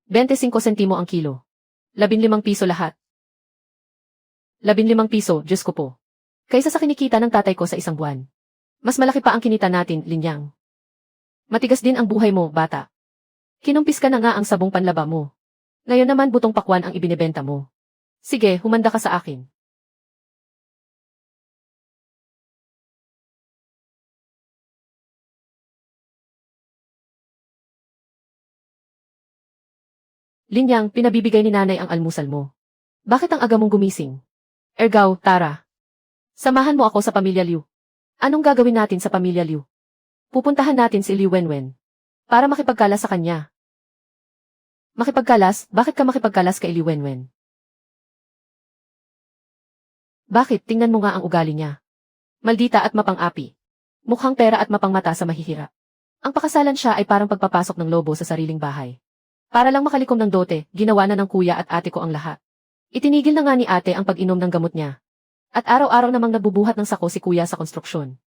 25 sentimo ang kilo. 15 piso lahat. 15 piso, Diyos ko po. Kaysa sa kinikita ng tatay ko sa isang buwan. Mas malaki pa ang kinita natin, Linyang. Matigas din ang buhay mo, bata. Kinumpis ka na nga ang sabong panlaba mo. Ngayon naman butong pakwan ang ibinebenta mo. Sige, humanda ka sa akin. Linyang, pinabibigay ni nanay ang almusal mo. Bakit ang aga mong gumising? Ergaw, Tara. Samahan mo ako sa pamilya Liu. Anong gagawin natin sa pamilya Liu? Pupuntahan natin si Liu Wenwen. Para makipagkalas sa kanya. Makipagkalas? Bakit ka makipagkalas kay Liu Wenwen? Bakit? Tingnan mo nga ang ugali niya. Maldita at mapang-api. Mukhang pera at mapangmata sa mahihirap. Ang pakasalan siya ay parang pagpapasok ng lobo sa sariling bahay. Para lang makalikom ng dote, ginawa na ng kuya at ate ko ang lahat. Itinigil na nga ni ate ang pag-inom ng gamot niya. At araw-araw namang nabubuhat ng sako si kuya sa konstruksyon.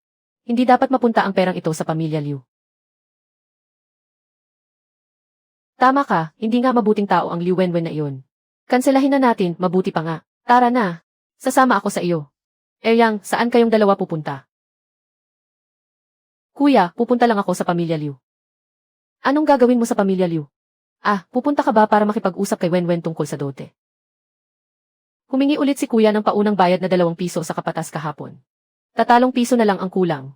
Hindi dapat mapunta ang perang ito sa pamilya Liu. Tama ka, hindi nga mabuting tao ang Liu Wenwen na iyon. Kanselahin na natin, mabuti pa nga. Tara na. Sasama ako sa iyo. Yang, saan kayong dalawa pupunta? Kuya, pupunta lang ako sa pamilya Liu. Anong gagawin mo sa pamilya Liu? Pupunta ka ba para makipag-usap kay Wenwen tungkol sa dote? Humingi ulit si kuya ng paunang bayad na 2 piso sa kapatas kahapon. Tatalong piso na lang ang kulang.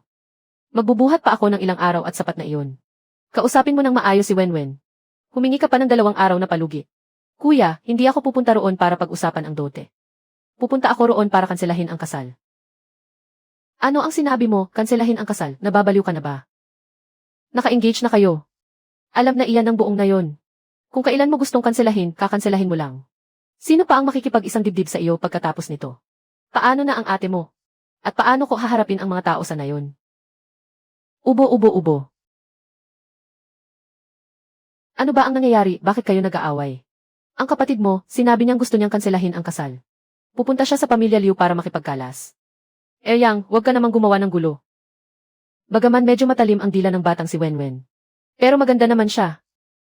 Magbubuhat pa ako ng ilang araw at sapat na iyon. Kausapin mo ng maayos si Wenwen. Humingi ka pa ng 2 araw na palugit. Kuya, hindi ako pupunta roon para pag-usapan ang dote. Pupunta ako roon para kanselahin ang kasal. Ano ang sinabi mo, kanselahin ang kasal, nababaliw ka na ba? Naka-engage na kayo. Alam na iyan ng buong nayon. Kung kailan mo gustong kanselahin, kakanselahin mo lang. Sino pa ang makikipag-isang dibdib sa iyo pagkatapos nito? Paano na ang ate mo? At paano ko haharapin ang mga tao sa nayon? Ubo. Ano ba ang nangyayari, bakit kayo nag-aaway? Ang kapatid mo, sinabi niyang gusto niyang kanselahin ang kasal. Pupunta siya sa pamilya Liu para makipagkalas. Yang, huwag ka namang gumawa ng gulo. Bagaman medyo matalim ang dila ng batang si Wenwen. Pero maganda naman siya.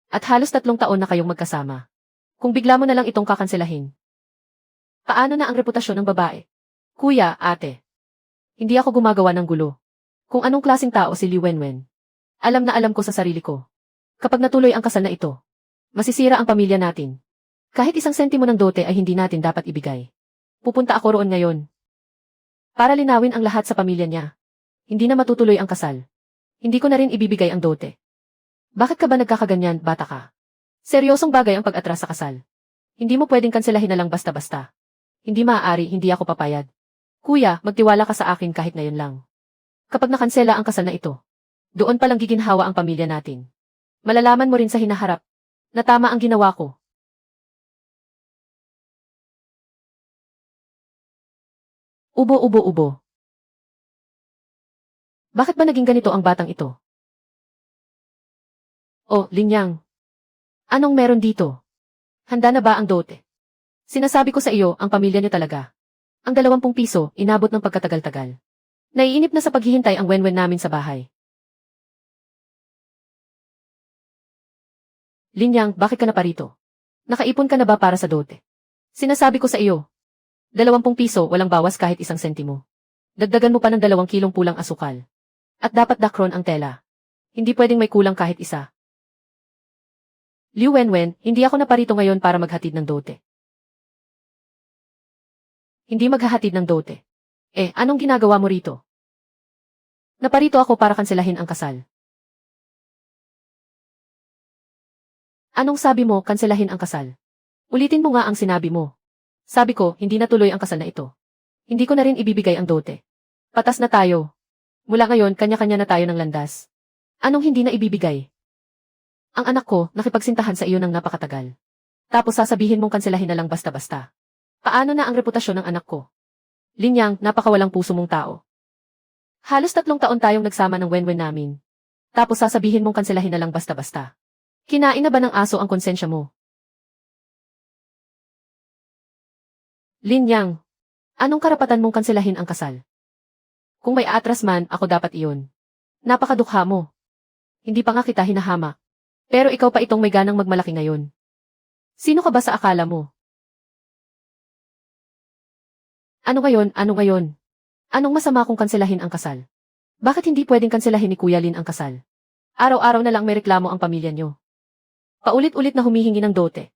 At halos 3 taon na kayong magkasama. Kung bigla mo na lang itong kakanselahin. Paano na ang reputasyon ng babae? Kuya, ate. Hindi ako gumagawa ng gulo. Kung anong klaseng tao si Liu Wenwen. Alam na alam ko sa sarili ko. Kapag natuloy ang kasal na ito, masisira ang pamilya natin. Kahit 1 sentimo ng dote ay hindi natin dapat ibigay. Pupunta ako roon ngayon. Para linawin ang lahat sa pamilya niya. Hindi na matutuloy ang kasal. Hindi ko na rin ibibigay ang dote. Bakit ka ba nagkakaganyan, bata ka? Seryosong bagay ang pag-atras sa kasal. Hindi mo pwedeng kanselahin na lang basta-basta. Hindi maaari, hindi ako papayag. Kuya, magtiwala ka sa akin kahit ngayon lang. Kapag nakansela ang kasal na ito, doon palang giginhawa ang pamilya natin. Malalaman mo rin sa hinaharap na tama ang ginawa ko. Ubo. Bakit ba naging ganito ang batang ito? Oh, Linyang. Anong meron dito? Handa na ba ang dote? Sinasabi ko sa iyo, ang pamilya niyo talaga. Ang 20 piso, inabot ng pagkatagal-tagal. Naiinip na sa paghihintay ang Wenwen namin sa bahay. Linyang, bakit ka na parito? Nakaipon ka na ba para sa dote? Sinasabi ko sa iyo. 20 piso, walang bawas kahit 1 sentimo. Dagdagan mo pa ng 2 kilong pulang asukal. At dapat dakron ang tela. Hindi pwedeng may kulang kahit isa. Liu Wenwen, hindi ako naparito ngayon para maghatid ng dote. Hindi maghahatid ng dote. Anong ginagawa mo rito? Naparito ako para kanselahin ang kasal. Anong sabi mo, kanselahin ang kasal? Ulitin mo nga ang sinabi mo. Sabi ko, hindi natuloy ang kasal na ito. Hindi ko na rin ibibigay ang dote. Patas na tayo. Mula ngayon, kanya-kanya na tayo ng landas. Anong hindi na ibibigay? Ang anak ko, nakipagsintahan sa iyo ng napakatagal. Tapos sasabihin mong kanselahin na lang basta-basta. Paano na ang reputasyon ng anak ko? Linyang, napakawalang puso mong tao. Halos 3 taon tayong nagsama ng Wenwen namin. Tapos sasabihin mong kanselahin na lang basta-basta. Kinain na ba ng aso ang konsensya mo? Linyang, anong karapatan mong kanselahin ang kasal? Kung may atras man, ako dapat iyon. Napakadukha mo. Hindi pa nga kita hinahamak. Pero ikaw pa itong may ganang magmalaki ngayon. Sino ka ba sa akala mo? Ano ngayon? Anong masama kung kanselahin ang kasal? Bakit hindi pwedeng kanselahin ni Kuya Lin ang kasal? Araw-araw na lang may reklamo ang pamilya niyo. Paulit-ulit na humihingi ng dote.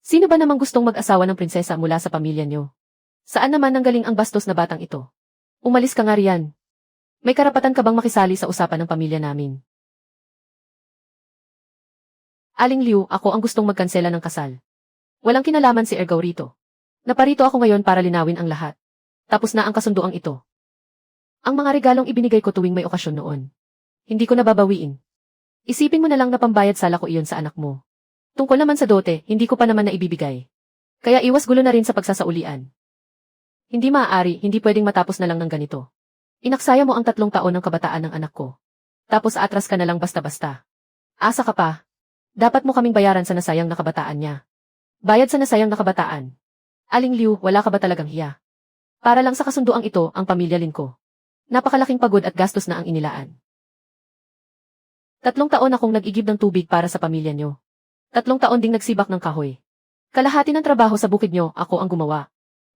Sino ba namang gustong mag-asawa ng prinsesa mula sa pamilya niyo? Saan naman nanggaling ang bastos na batang ito? Umalis ka nga riyan. May karapatan ka bang makisali sa usapan ng pamilya namin? Aling Liu, ako ang gustong magkansela ng kasal. Walang kinalaman si Ergaw rito. Naparito ako ngayon para linawin ang lahat. Tapos na ang kasunduang ito. Ang mga regalong ibinigay ko tuwing may okasyon noon. Hindi ko nababawiin. Isipin mo na lang na pambayad sala ko iyon sa anak mo. Tungkol naman sa dote, hindi ko pa naman naibibigay. Kaya iwas gulo na rin sa pagsasaulian. Hindi maaari, hindi pwedeng matapos na lang ng ganito. Inaksaya mo ang 3 taon ng kabataan ng anak ko. Tapos atras ka na lang basta-basta. Asa ka pa. Dapat mo kaming bayaran sa nasayang na kabataan niya. Bayad sa nasayang na kabataan. Aling Liu, wala ka ba talagang hiya? Para lang sa kasunduang ito, ang pamilya Lin ko. Napakalaking pagod at gastos na ang inilaan. 3 taon akong nag-igib ng tubig para sa pamilya niyo. 3 taon ding nagsibak ng kahoy. Kalahati ng trabaho sa bukid niyo, ako ang gumawa.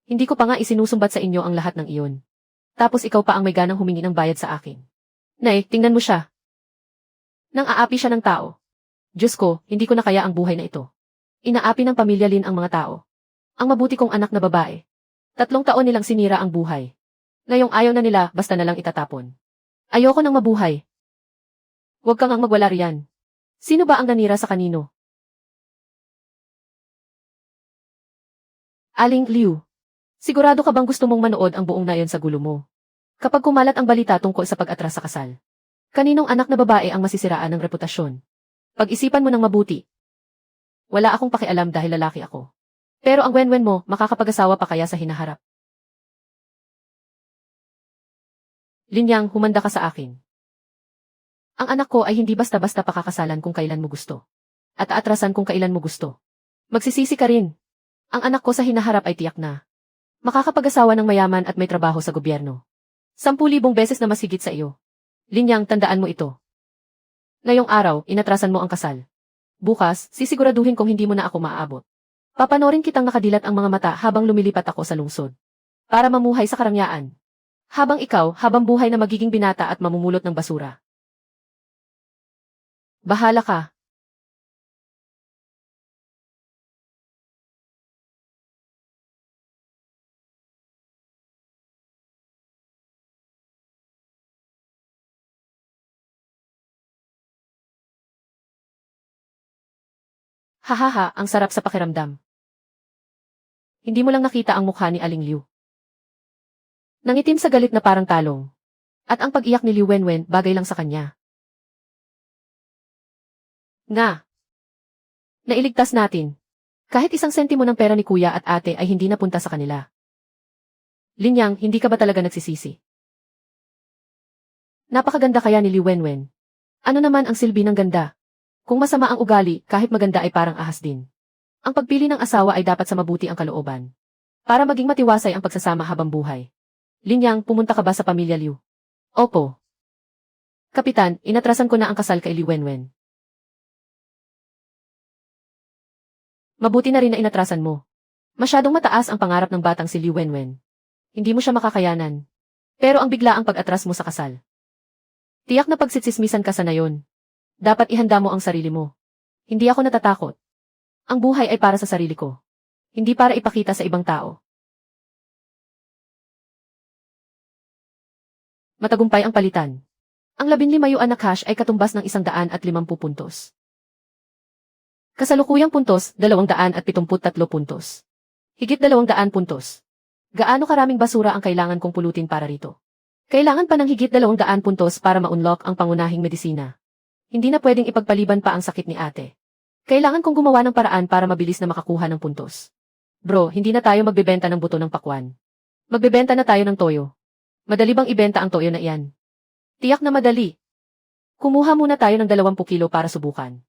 Hindi ko pa nga isinusumbat sa inyo ang lahat ng iyon. Tapos ikaw pa ang may ganang humingi ng bayad sa akin. Nay, tingnan mo siya. Nang aapi siya ng tao. Diyos ko, hindi ko na kaya ang buhay na ito. Inaapi ng pamilya Lin ang mga tao. Ang mabuti kong anak na babae. 3 taon nilang sinira ang buhay. Ngayong ayaw na nila, basta na lang itatapon. Ayoko nang mabuhay. Huwag kang ang magwala riyan. Sino ba ang nanira sa kanino? Aling Liu. Sigurado ka bang gusto mong manood ang buong nayon sa gulo mo? Kapag kumalat ang balita tungkol sa pag-atras sa kasal, kaninong anak na babae ang masisiraan ng reputasyon? Pag-isipan mo ng mabuti. Wala akong pakialam dahil lalaki ako. Pero ang wenwen mo, makakapag-asawa pa kaya sa hinaharap? Linyang, humanda ka sa akin. Ang anak ko ay hindi basta-basta pakakasalan kung kailan mo gusto. At aatrasan kung kailan mo gusto. Magsisisi ka rin. Ang anak ko sa hinaharap ay tiyak na. Makakapag-asawa ng mayaman at may trabaho sa gobyerno. 10,000 beses na mas higit sa iyo. Linyang, tandaan mo ito. Ngayong araw, inatrasan mo ang kasal. Bukas, sisiguraduhin kong hindi mo na ako maaabot. Papanorin kitang nakadilat ang mga mata habang lumilipat ako sa lungsod. Para mamuhay sa karangyaan. Habang ikaw, habang buhay na magiging binata at mamumulot ng basura. Bahala ka. Hahaha, ang sarap sa pakiramdam. Hindi mo lang nakita ang mukha ni Aling Liu. Nangitim sa galit na parang talong. At ang pag-iyak ni Liu Wenwen bagay lang sa kanya. Nga. Nailigtas natin. Kahit 1 sentimo ng pera ni kuya at ate ay hindi napunta sa kanila. Linyang, hindi ka ba talaga nagsisisi? Napakaganda kaya ni Liu Wenwen. Ano naman ang silbi ng ganda? Kung masama ang ugali, kahit maganda ay parang ahas din. Ang pagpili ng asawa ay dapat sa mabuti ang kalooban. Para maging matiwasay ang pagsasama habang buhay. Linyang, pumunta ka ba sa pamilya Liu? Opo. Kapitan, inatrasan ko na ang kasal kay Liu Wenwen. Mabuti na rin na inatrasan mo. Masyadong mataas ang pangarap ng batang si Liu Wenwen. Hindi mo siya makakayanan. Pero ang bigla ang pag-atras mo sa kasal. Tiyak na pagsitsismisan ka sa nayon. Dapat ihanda mo ang sarili mo. Hindi ako natatakot. Ang buhay ay para sa sarili ko. Hindi para ipakita sa ibang tao. Matagumpay ang palitan. Ang 15 yuan na cash ay katumbas ng 150 puntos. Kasalukuyang puntos, 273 puntos. Higit 200 puntos. Gaano karaming basura ang kailangan kong pulutin para rito? Kailangan pa ng higit 200 puntos para ma-unlock ang pangunahing medisina. Hindi na pwedeng ipagpaliban pa ang sakit ni ate. Kailangan kong gumawa ng paraan para mabilis na makakuha ng puntos. Bro, hindi na tayo magbebenta ng buto ng pakwan. Magbebenta na tayo ng toyo. Madali bang ibenta ang toyo na iyan? Tiyak na madali. Kumuha muna tayo ng 20 kilo para subukan.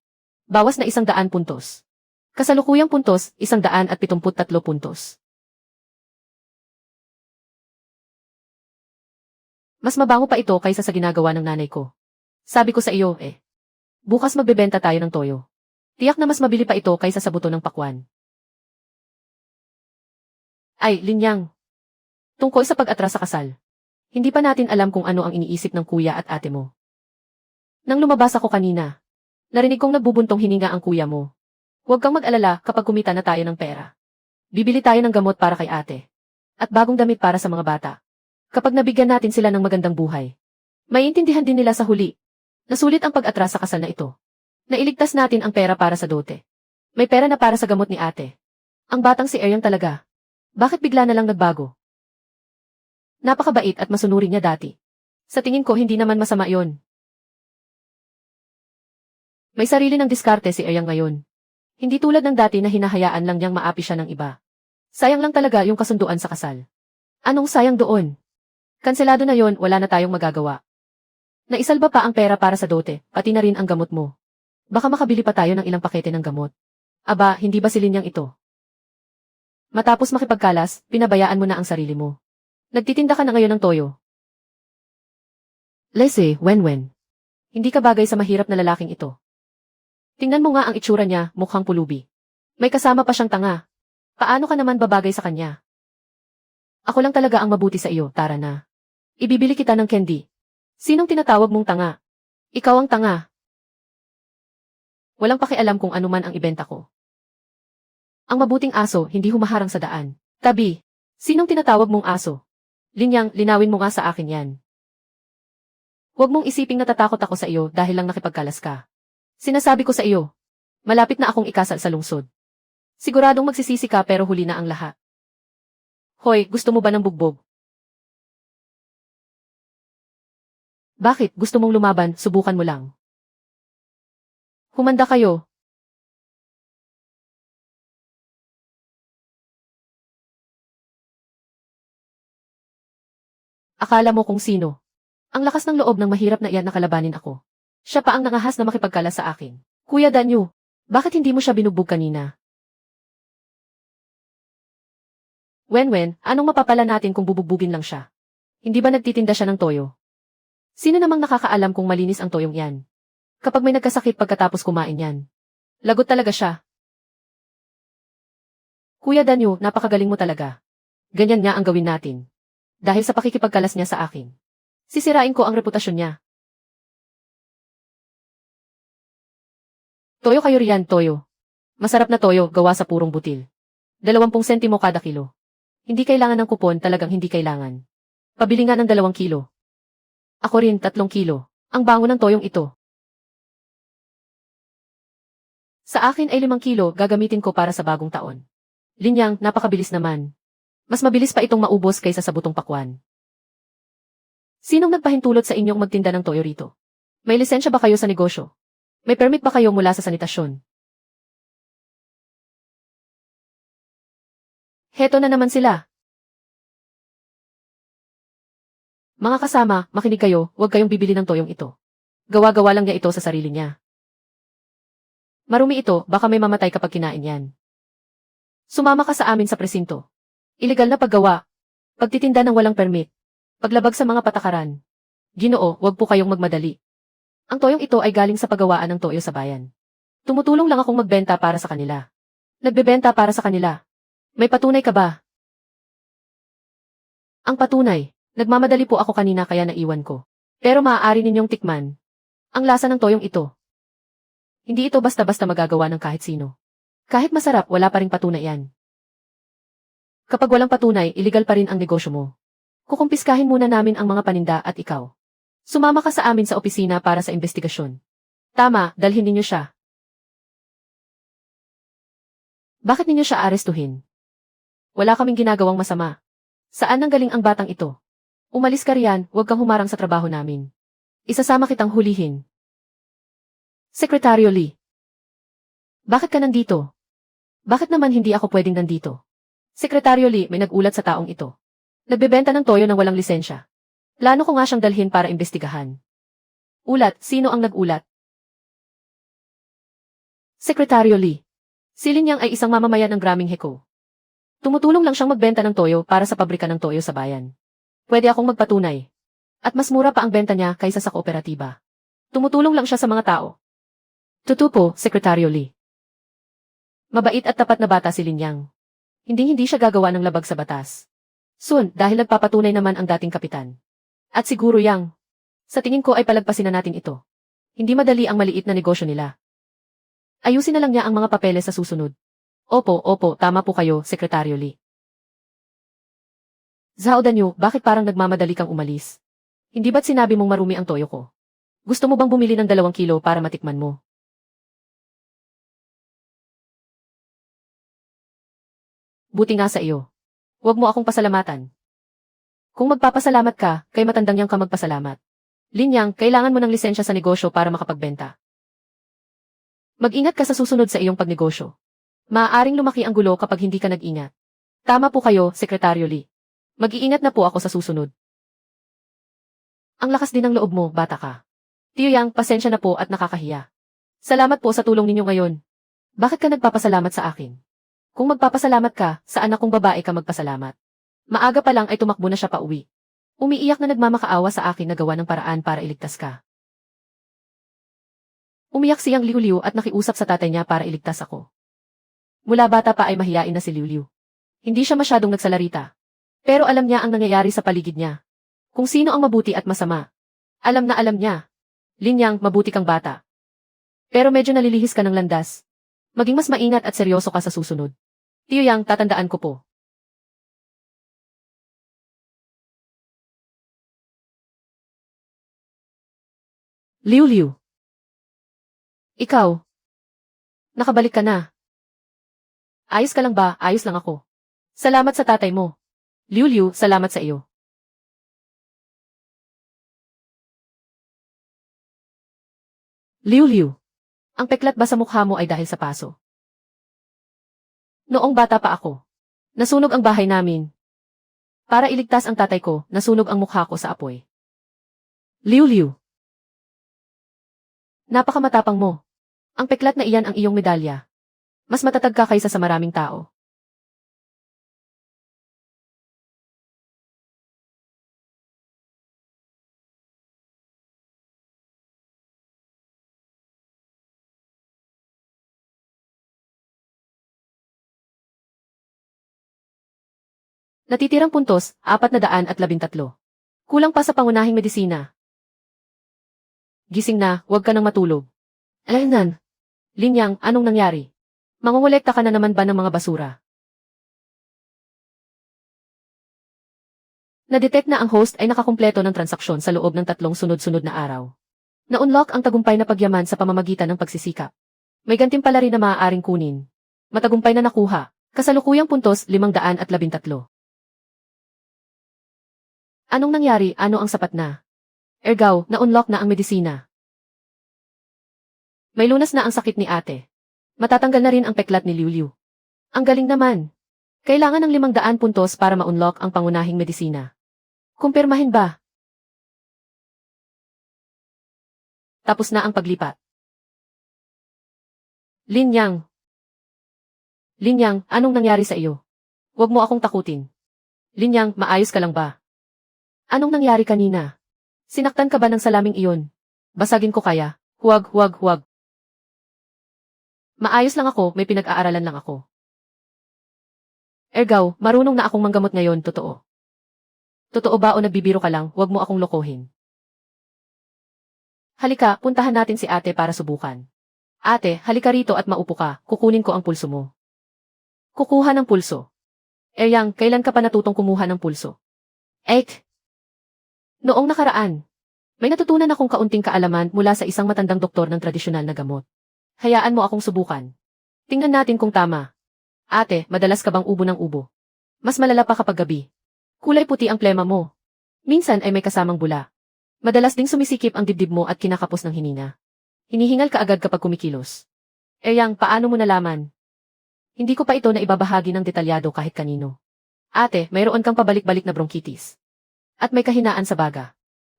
Bawas na 100 puntos. Kasalukuyang puntos, 173 puntos. Mas mabango pa ito kaysa sa ginagawa ng nanay ko. Sabi ko sa iyo, bukas magbebenta tayo ng toyo. Tiyak na mas mabili pa ito kaysa sa buto ng pakwan. Ay, Linyang. Tungkol sa pag-atras sa kasal. Hindi pa natin alam kung ano ang iniisip ng kuya at ate mo. Nang lumabas ako kanina, narinig kong nagbubuntong hininga ang kuya mo. Huwag kang mag-alala kapag kumita na tayo ng pera. Bibili tayo ng gamot para kay ate. At bagong damit para sa mga bata. Kapag nabigyan natin sila ng magandang buhay. Maiintindihan din nila sa huli. Nasulit ang pag-atras sa kasal na ito. Nailigtas natin ang pera para sa dote. May pera na para sa gamot ni ate. Ang batang si Eryang talaga. Bakit bigla na lang nagbago? Napakabait at masunurin niya dati. Sa tingin ko hindi naman masama yon. May sarili ng diskarte si Eryang ngayon. Hindi tulad ng dati na hinahayaan lang niyang maapi siya ng iba. Sayang lang talaga yung kasunduan sa kasal. Anong sayang doon? Kanselado na yon, wala na tayong magagawa. Naisalba pa ang pera para sa dote, pati na rin ang gamot mo. Baka makabili pa tayo ng ilang pakete ng gamot. Aba, hindi ba si Linyang ito? Matapos makipagkalas, pinabayaan mo na ang sarili mo. Nagtitinda ka na ngayon ng toyo. Lese, Wenwen. Hindi ka bagay sa mahirap na lalaking ito. Tingnan mo nga ang itsura niya, mukhang pulubi. May kasama pa siyang tanga. Paano ka naman babagay sa kanya? Ako lang talaga ang mabuti sa iyo, tara na. Ibibili kita ng candy. Sinong tinatawag mong tanga? Ikaw ang tanga. Walang pakialam kung ano man ang ibenta ko. Ang mabuting aso hindi humaharang sa daan. Tabi, sinong tinatawag mong aso? Linyang, linawin mo nga sa akin yan. Huwag mong isiping natatakot ako sa iyo dahil lang nakipagkalas ka. Sinasabi ko sa iyo, malapit na akong ikasal sa lungsod. Siguradong magsisisi ka pero huli na ang lahat. Hoy, gusto mo ba ng bugbog? Bakit, gusto mong lumaban, subukan mo lang. Humanda kayo. Akala mo kung sino. Ang lakas ng loob ng mahirap na iyan nakalabanin ako. Siya pa ang nangahas na makipagkalas sa akin. Kuya Danyo, bakit hindi mo siya binugbog kanina? Wenwen, anong mapapala natin kung bubugbugin lang siya? Hindi ba nagtitinda siya ng toyo? Sino namang nakakaalam kung malinis ang toyong yan? Kapag may nagkasakit pagkatapos kumain yan. Lagot talaga siya. Kuya Danyo, napakagaling mo talaga. Ganyan nga ang gawin natin. Dahil sa pakikipagkalas niya sa akin. Sisirain ko ang reputasyon niya. Toyo kayo riyan, toyo. Masarap na toyo, gawa sa purong butil. 20 sentimo kada kilo. Hindi kailangan ng kupon, talagang hindi kailangan. Pabili nga ng 2 kilo. Ako rin, 3 kilo. Ang bango ng toyong ito. Sa akin ay 5 kilo, gagamitin ko para sa bagong taon. Linyang, napakabilis naman. Mas mabilis pa itong maubos kaysa sa butong pakwan. Sinong nagpahintulot sa inyong magtinda ng toyo rito? May lisensya ba kayo sa negosyo? May permit ba kayo mula sa sanitasyon? Heto na naman sila. Mga kasama, makinig kayo, huwag kayong bibili ng toyong ito. Gawa-gawa lang niya ito sa sarili niya. Marumi ito, baka may mamatay kapag kinain yan. Sumama ka sa amin sa presinto. Ilegal na paggawa. Pagtitinda ng walang permit. Paglabag sa mga patakaran. Ginoo, huwag po kayong magmadali. Ang toyong ito ay galing sa paggawaan ng toyo sa bayan. Tumutulong lang akong magbenta para sa kanila. Nagbebenta para sa kanila. May patunay ka ba? Ang patunay. Nagmamadali po ako kanina kaya naiwan ko. Pero maaari ninyong tikman. Ang lasa ng toyong ito. Hindi ito basta-basta magagawa ng kahit sino. Kahit masarap, wala pa ring patunay yan. Kapag walang patunay, iligal pa rin ang negosyo mo. Kukumpiskahin muna namin ang mga paninda at ikaw. Sumama ka sa amin sa opisina para sa investigasyon. Tama, dalhin ninyo siya. Bakit ninyo siya arestuhin? Wala kaming ginagawang masama. Saan nanggaling ang batang ito? Umalis ka riyan, huwag kang humarang sa trabaho namin. Isasama kitang hulihin. Sekretaryo Lee. Bakit ka nandito? Bakit naman hindi ako pwedeng nandito? Sekretaryo Lee, may nagulat sa taong ito. Nagbebenta ng toyo ng walang lisensya. Plano ko nga siyang dalhin para imbestigahan. Ulat, sino ang nagulat? Sekretaryo Lee. Si Linyang ay isang mamamayan ng Graming Heko. Tumutulong lang siyang magbenta ng toyo para sa pabrika ng toyo sa bayan. Pwede akong magpatunay. At mas mura pa ang benta niya kaysa sa kooperatiba. Tumutulong lang siya sa mga tao. Totoo po, Sekretaryo Lee. Mabait at tapat na bata si Linyang. Hindi siya gagawa ng labag sa batas. Soon, dahil nagpapatunay naman ang dating kapitan. At siguro Yang. Sa tingin ko ay palagpasin na natin ito. Hindi madali ang maliit na negosyo nila. Ayusin na lang niya ang mga papeles sa susunod. Opo, tama po kayo, Sekretaryo Lee. Zhao Danyo, bakit parang nagmamadali kang umalis? Hindi ba't sinabi mong marumi ang toyo ko? Gusto mo bang bumili ng 2 kilo para matikman mo? Buti nga sa iyo. Huwag mo akong pasalamatan. Kung magpapasalamat ka, kay matandang yang ka magpasalamat. Linyang, kailangan mo ng lisensya sa negosyo para makapagbenta. Mag-ingat ka sa susunod sa iyong pagnegosyo. Maaaring lumaki ang gulo kapag hindi ka nag-ingat. Tama po kayo, Sekretaryo Lee. Mag-iingat na po ako sa susunod. Ang lakas din ng loob mo, bata ka. Tiyo Yang, pasensya na po at nakakahiya. Salamat po sa tulong ninyo ngayon. Bakit ka nagpapasalamat sa akin? Kung magpapasalamat ka, saan akong babae ka magpasalamat? Maaga pa lang ay tumakbo na siya pa uwi. Umiiyak na nagmamakaawa sa akin na gawa ng paraan para iligtas ka. Umiyak siyang liw-liw at nakiusap sa tatay niya para iligtas ako. Mula bata pa ay mahiyain na si Liw-liw. Hindi siya masyadong nagsalarita. Pero alam niya ang nangyayari sa paligid niya. Kung sino ang mabuti at masama. Alam na alam niya. Linyang, mabuti kang bata. Pero medyo nalilihis ka ng landas. Maging mas maingat at seryoso ka sa susunod. Tiyo Yang, tatandaan ko po. Liu Liu. Ikaw. Nakabalik ka na. Ayos ka lang ba? Ayos lang ako. Salamat sa tatay mo. Liu Liu, salamat sa iyo. Liu Liu. Ang peklat ba sa mukha mo ay dahil sa paso? Noong bata pa ako. Nasunog ang bahay namin. Para iligtas ang tatay ko, nasunog ang mukha ko sa apoy. Liu Liu. Napakamatapang mo. Ang peklat na iyan ang iyong medalya. Mas matatag ka kaysa sa maraming tao. Natitirang puntos, 413. Kulang pa sa pangunahing medisina. Gising na, huwag ka nang matulog. Alaynan. Linyang, anong nangyari? Mangongolekta ka na naman ba ng mga basura? Na-detect na ang host ay nakakumpleto ng transaksyon sa loob ng 3 sunod-sunod na araw. Na-unlock ang tagumpay na pagyaman sa pamamagitan ng pagsisikap. May gantimpala rin na maaaring kunin. Matagumpay na nakuha. Kasalukuyang puntos, 513. Anong nangyari? Ano ang sapat na? Ergaw, na-unlock na ang medisina. May lunas na ang sakit ni ate. Matatanggal na rin ang peklat ni Liu Liu. Ang galing naman. Kailangan ng 500 puntos para ma-unlock ang pangunahing medisina. Kumpirmahin ba? Tapos na ang paglipat. Linyang. Linyang, anong nangyari sa iyo? Huwag mo akong takutin. Linyang, maayos ka lang ba? Anong nangyari kanina? Sinaktan ka ba ng salaming iyon? Basagin ko kaya? Huwag, huwag, huwag. Maayos lang ako, may pinag-aaralan lang ako. Ergaw, marunong na akong manggamot ngayon, totoo. Totoo ba o nagbibiro ka lang, huwag mo akong lokohin. Halika, puntahan natin si ate para subukan. Ate, halika rito at maupo ka, kukunin ko ang pulso mo. Kukuha ng pulso. Yang, kailan ka pa natutong kumuha ng pulso? Ek. Noong nakaraan, may natutunan akong kaunting kaalaman mula sa isang matandang doktor ng tradisyonal na gamot. Hayaan mo akong subukan. Tingnan natin kung tama. Ate, madalas ka bang ubo ng ubo? Mas malala pa kapag gabi. Kulay puti ang plema mo. Minsan ay may kasamang bula. Madalas ding sumisikip ang dibdib mo at kinakapos ng hinina. Hinihingal ka agad kapag kumikilos. Yang, paano mo nalaman? Hindi ko pa ito na ibabahagi ng detalyado kahit kanino. Ate, mayroon kang pabalik-balik na bronchitis. At may kahinaan sa baga.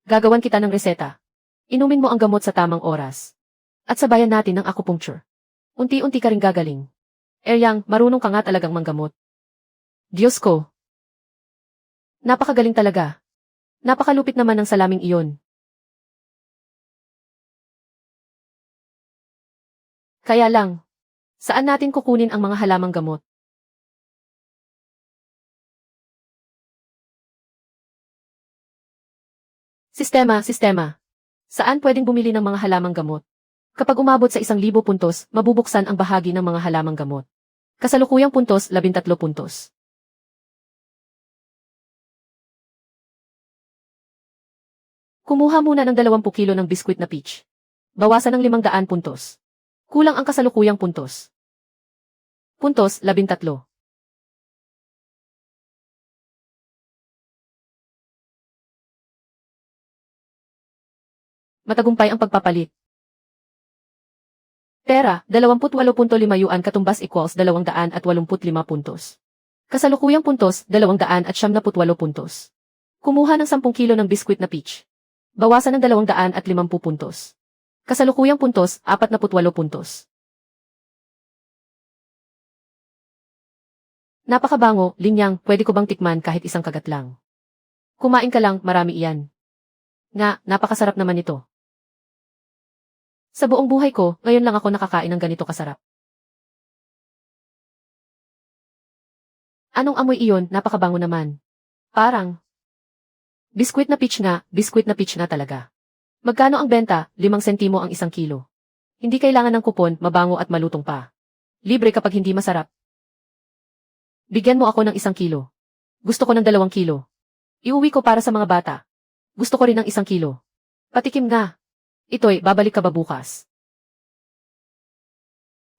Gagawan kita ng reseta. Inumin mo ang gamot sa tamang oras. At sabayan natin ng acupuncture. Unti-unti ka rin gagaling. Yang, marunong ka nga talagang manggamot. Diyos ko. Napakagaling talaga. Napakalupit naman ng salaming iyon. Kaya lang, saan natin kukunin ang mga halamang gamot? Sistema. Saan pwedeng bumili ng mga halamang gamot? Kapag umabot sa 1,000 puntos, mabubuksan ang bahagi ng mga halamang gamot. Kasalukuyang puntos, 13 puntos. Kumuha muna ng 20 kilo ng biskwit na peach. Bawasan ng 500 puntos. Kulang ang kasalukuyang puntos. Puntos, 13. Matagumpay ang pagpapalit. Pera, 28.5 yuan katumbas equals 285 puntos. Kasalukuyang puntos, 278 puntos. Kumuha ng 10 kilo ng biskwit na peach. Bawasan ng 250 puntos. Kasalukuyang puntos, 48 puntos. Napakabango, Linyang, pwede ko bang tikman kahit isang kagat lang? Kumain ka lang, marami iyan. Nga, napakasarap naman ito. Sa buong buhay ko, ngayon lang ako nakakain ng ganito kasarap. Anong amoy iyon? Napakabango naman. Parang biskwit na peach nga, biskwit na peach na talaga. Magkano ang benta? 5 sentimo ang 1 kilo. Hindi kailangan ng kupon, mabango at malutong pa. Libre kapag hindi masarap. Bigyan mo ako ng 1 kilo. Gusto ko ng 2 kilo. Iuwi ko para sa mga bata. Gusto ko rin ng 1 kilo. Patikim nga. Ito'y, babalik ka ba bukas?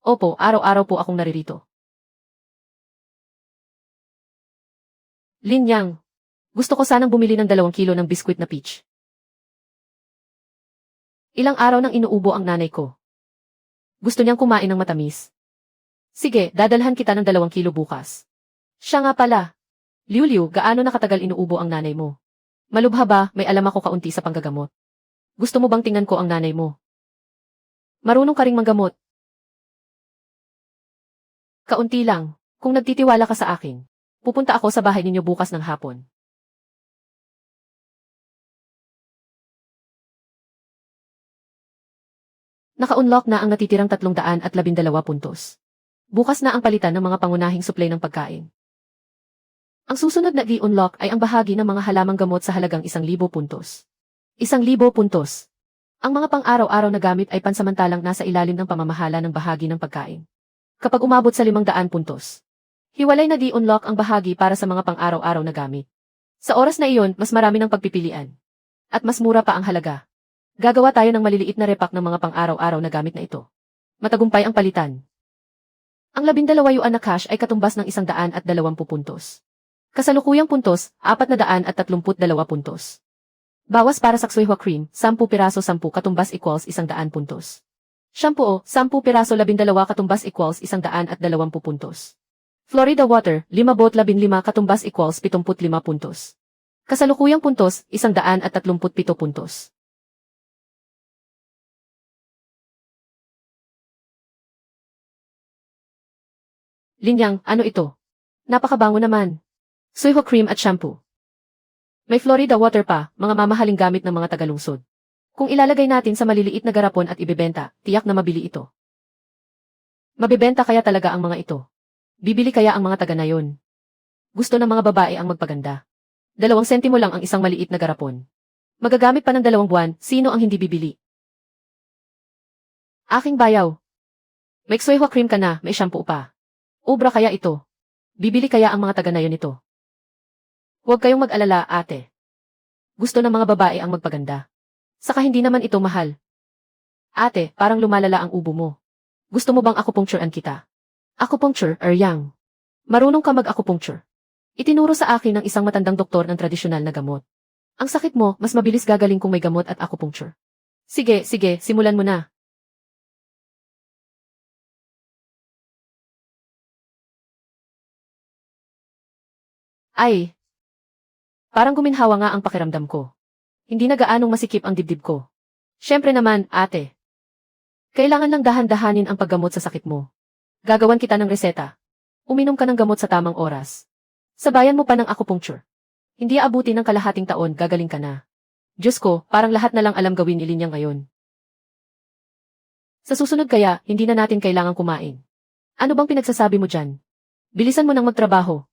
Opo, araw-araw po akong naririto. Lin Yang, gusto ko sanang bumili ng 2 kilo ng biskwit na peach. Ilang araw nang inuubo ang nanay ko. Gusto niyang kumain ng matamis. Sige, dadalhan kita ng 2 kilo bukas. Siya nga pala. Liu Liu, gaano nakatagal inuubo ang nanay mo? Malubha ba, may alam ako kaunti sa panggagamot. Gusto mo bang tingnan ko ang nanay mo? Marunong ka ring manggamot. Kaunti lang. Kung nagtitiwala ka sa akin, pupunta ako sa bahay ninyo bukas ng hapon. Naka-unlock na ang natitirang 312 puntos. Bukas na ang palitan ng mga pangunahing supply ng pagkain. Ang susunod na i-unlock ay ang bahagi ng mga halamang gamot sa halagang 1,000 puntos. 1,000 puntos. Ang mga pang-araw-araw na gamit ay pansamantalang nasa ilalim ng pamamahala ng bahagi ng pagkain. Kapag umabot sa 500 puntos, hiwalay na di-unlock ang bahagi para sa mga pang-araw-araw na gamit. Sa oras na iyon, mas marami ng pagpipilian. At mas mura pa ang halaga. Gagawa tayo ng maliliit na repack ng mga pang-araw-araw na gamit na ito. Matagumpay ang palitan. Ang 12 yuan na cash ay katumbas ng 120 puntos. Kasalukuyang puntos, 432 puntos. Bawas para sa Xue Hua Cream, 10 piraso 10 katumbas equals 100 puntos. Shampoo, 10 piraso 12 katumbas equals 120 puntos. Florida Water, 5 bot 15 katumbas equals 75 puntos. Kasalukuyang puntos, 137 puntos. Lin Yang, ano ito? Napakabango naman. Xue Hua Cream at shampoo. May Florida Water pa, mga mamahaling gamit ng mga tagalungsod. Kung ilalagay natin sa maliliit na garapon at ibebenta, tiyak na mabili ito. Mabibenta kaya talaga ang mga ito. Bibili kaya ang mga taga na yon. Gusto ng mga babae ang magpaganda. 2 sentimo lang ang isang maliit na garapon. Magagamit pa ng 2 buwan, sino ang hindi bibili? Aking bayaw. May Xue Hua Cream ka na, may shampoo pa. Ubra kaya ito. Bibili kaya ang mga taga na yon ito. Huwag kayong mag-alala, ate. Gusto ng mga babae ang magpaganda. Saka hindi naman ito mahal. Ate, parang lumalala ang ubo mo. Gusto mo bang acupuncturean kita? Acupuncture, Yang. Marunong ka mag-acupuncture. Itinuro sa akin ng isang matandang doktor ng tradisyonal na gamot. Ang sakit mo, mas mabilis gagaling kung may gamot at acupuncture. Sige, simulan mo na. Ay. Parang guminhawa nga ang pakiramdam ko. Hindi na gaanong masikip ang dibdib ko. Siyempre naman, ate. Kailangan lang dahan-dahanin ang paggamot sa sakit mo. Gagawan kita ng reseta. Uminom ka ng gamot sa tamang oras. Sabayan mo pa ng acupuncture. Hindi aabuti ng kalahating taon, gagaling ka na. Diyos ko, parang lahat na lang alam gawin ni Linya ngayon. Sa susunod kaya, hindi na natin kailangang kumain. Ano bang pinagsasabi mo dyan? Bilisan mo nang magtrabaho.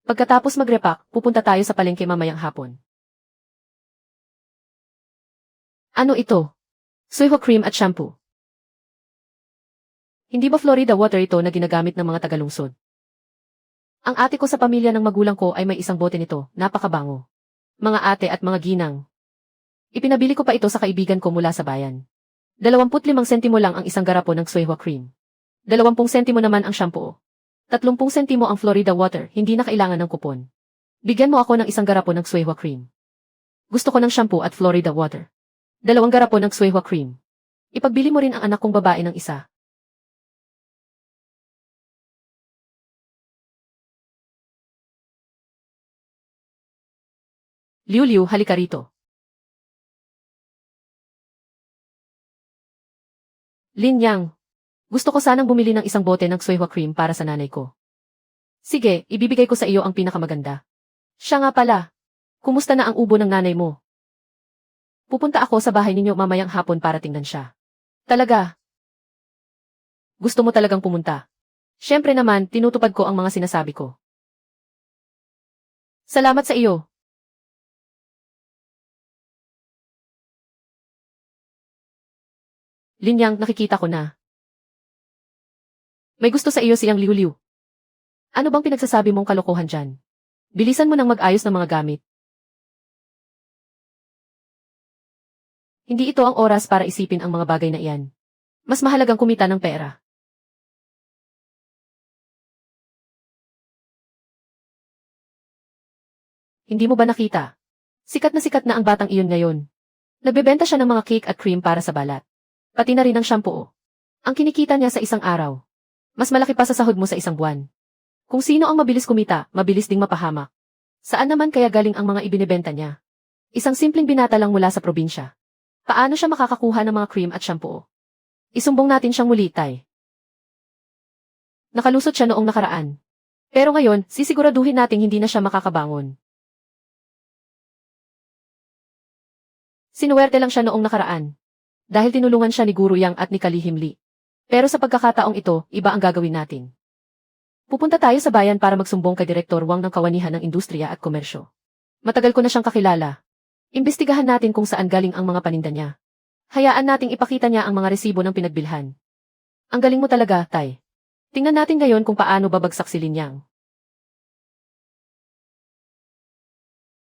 Pagkatapos magrepack, pupunta tayo sa palengke mamayang hapon. Ano ito? Xue Hua Cream at shampoo. Hindi ba Florida Water ito na ginagamit ng mga tagalungsod? Ang ate ko sa pamilya ng magulang ko ay may isang bote nito, napakabango. Mga ate at mga ginang. Ipinabili ko pa ito sa kaibigan ko mula sa bayan. 25 sentimo lang ang isang garapon ng Xue Hua Cream. 20 sentimo naman ang shampoo. 30 sentimo ang Florida Water, hindi na kailangan ng kupon. Bigyan mo ako ng isang garapon ng Xue Hua Cream. Gusto ko ng shampoo at Florida Water. 2 garapon ng Xue Hua Cream. Ipagbili mo rin ang anak kong babae ng isa. Liu Liu, halika rito. Lin Yang. Gusto ko sanang bumili ng isang bote ng Xue Hua Cream para sa nanay ko. Sige, ibibigay ko sa iyo ang pinakamaganda. Siya nga pala. Kumusta na ang ubo ng nanay mo? Pupunta ako sa bahay ninyo mamayang hapon para tingnan siya. Talaga? Gusto mo talagang pumunta? Siyempre naman, tinutupad ko ang mga sinasabi ko. Salamat sa iyo. Linyang, nakikita ko na. May gusto sa iyo siyang Liu Liu. Ano bang pinagsasabi mong kalokohan dyan? Bilisan mo nang mag-ayos ng mga gamit. Hindi ito ang oras para isipin ang mga bagay na iyan. Mas mahalagang kumita ng pera. Hindi mo ba nakita? Sikat na ang batang iyon ngayon. Nagbebenta siya ng mga cake at cream para sa balat. Pati na rin ang shampoo. Ang kinikita niya sa isang araw. Mas malaki pa sa sahod mo sa isang buwan. Kung sino ang mabilis kumita, mabilis ding mapahamak. Saan naman kaya galing ang mga ibinebenta niya? Isang simpleng binata lang mula sa probinsya. Paano siya makakakuha ng mga cream at shampoo? Isumbong natin siyang muli, Tay. Nakalusot siya noong nakaraan. Pero ngayon, sisiguraduhin nating hindi na siya makakabangon. Sinuwerte lang siya noong nakaraan. Dahil tinulungan siya ni Guru Yang at ni Kalihim Lee. Pero sa pagkakataong ito, iba ang gagawin natin. Pupunta tayo sa bayan para magsumbong kay Direktor Wang ng Kawanihan ng Industriya at Komersyo. Matagal ko na siyang kakilala. Imbestigahan natin kung saan galing ang mga paninda niya. Hayaan nating ipakita niya ang mga resibo ng pinagbilhan. Ang galing mo talaga, Tay. Tingnan natin ngayon kung paano babagsak si Lin Yang.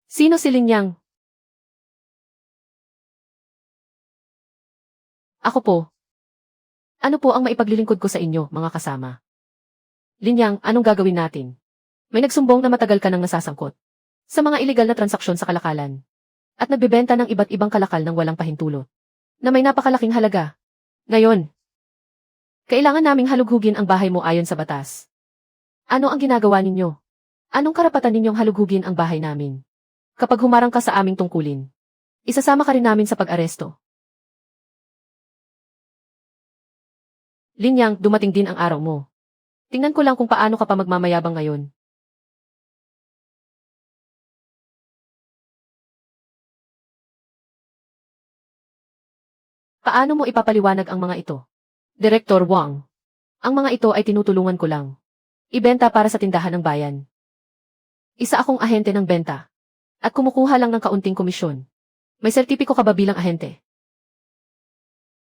Sino si Lin Yang? Ako po. Ano po ang maipaglilingkod ko sa inyo, mga kasama? Lin Yang, anong gagawin natin? May nagsumbong na matagal ka nang nasasangkot sa mga ilegal na transaksyon sa kalakalan. At nagbebenta ng iba't ibang kalakal ng walang pahintulot. Na may napakalaking halaga. Ngayon, kailangan naming halughugin ang bahay mo ayon sa batas. Ano ang ginagawa ninyo? Anong karapatan ninyong halughugin ang bahay namin? Kapag humarang ka sa aming tungkulin, isasama ka rin namin sa pag-aresto. Lin Yang, dumating din ang araw mo. Tingnan ko lang kung paano ka pa magmamayabang ngayon. Paano mo ipapaliwanag ang mga ito? Direktor Wang. Ang mga ito ay tinutulungan ko lang. Ibenta para sa tindahan ng bayan. Isa akong ahente ng benta. At kumukuha lang ng kaunting komisyon. May sertipiko ka ba bilang ahente?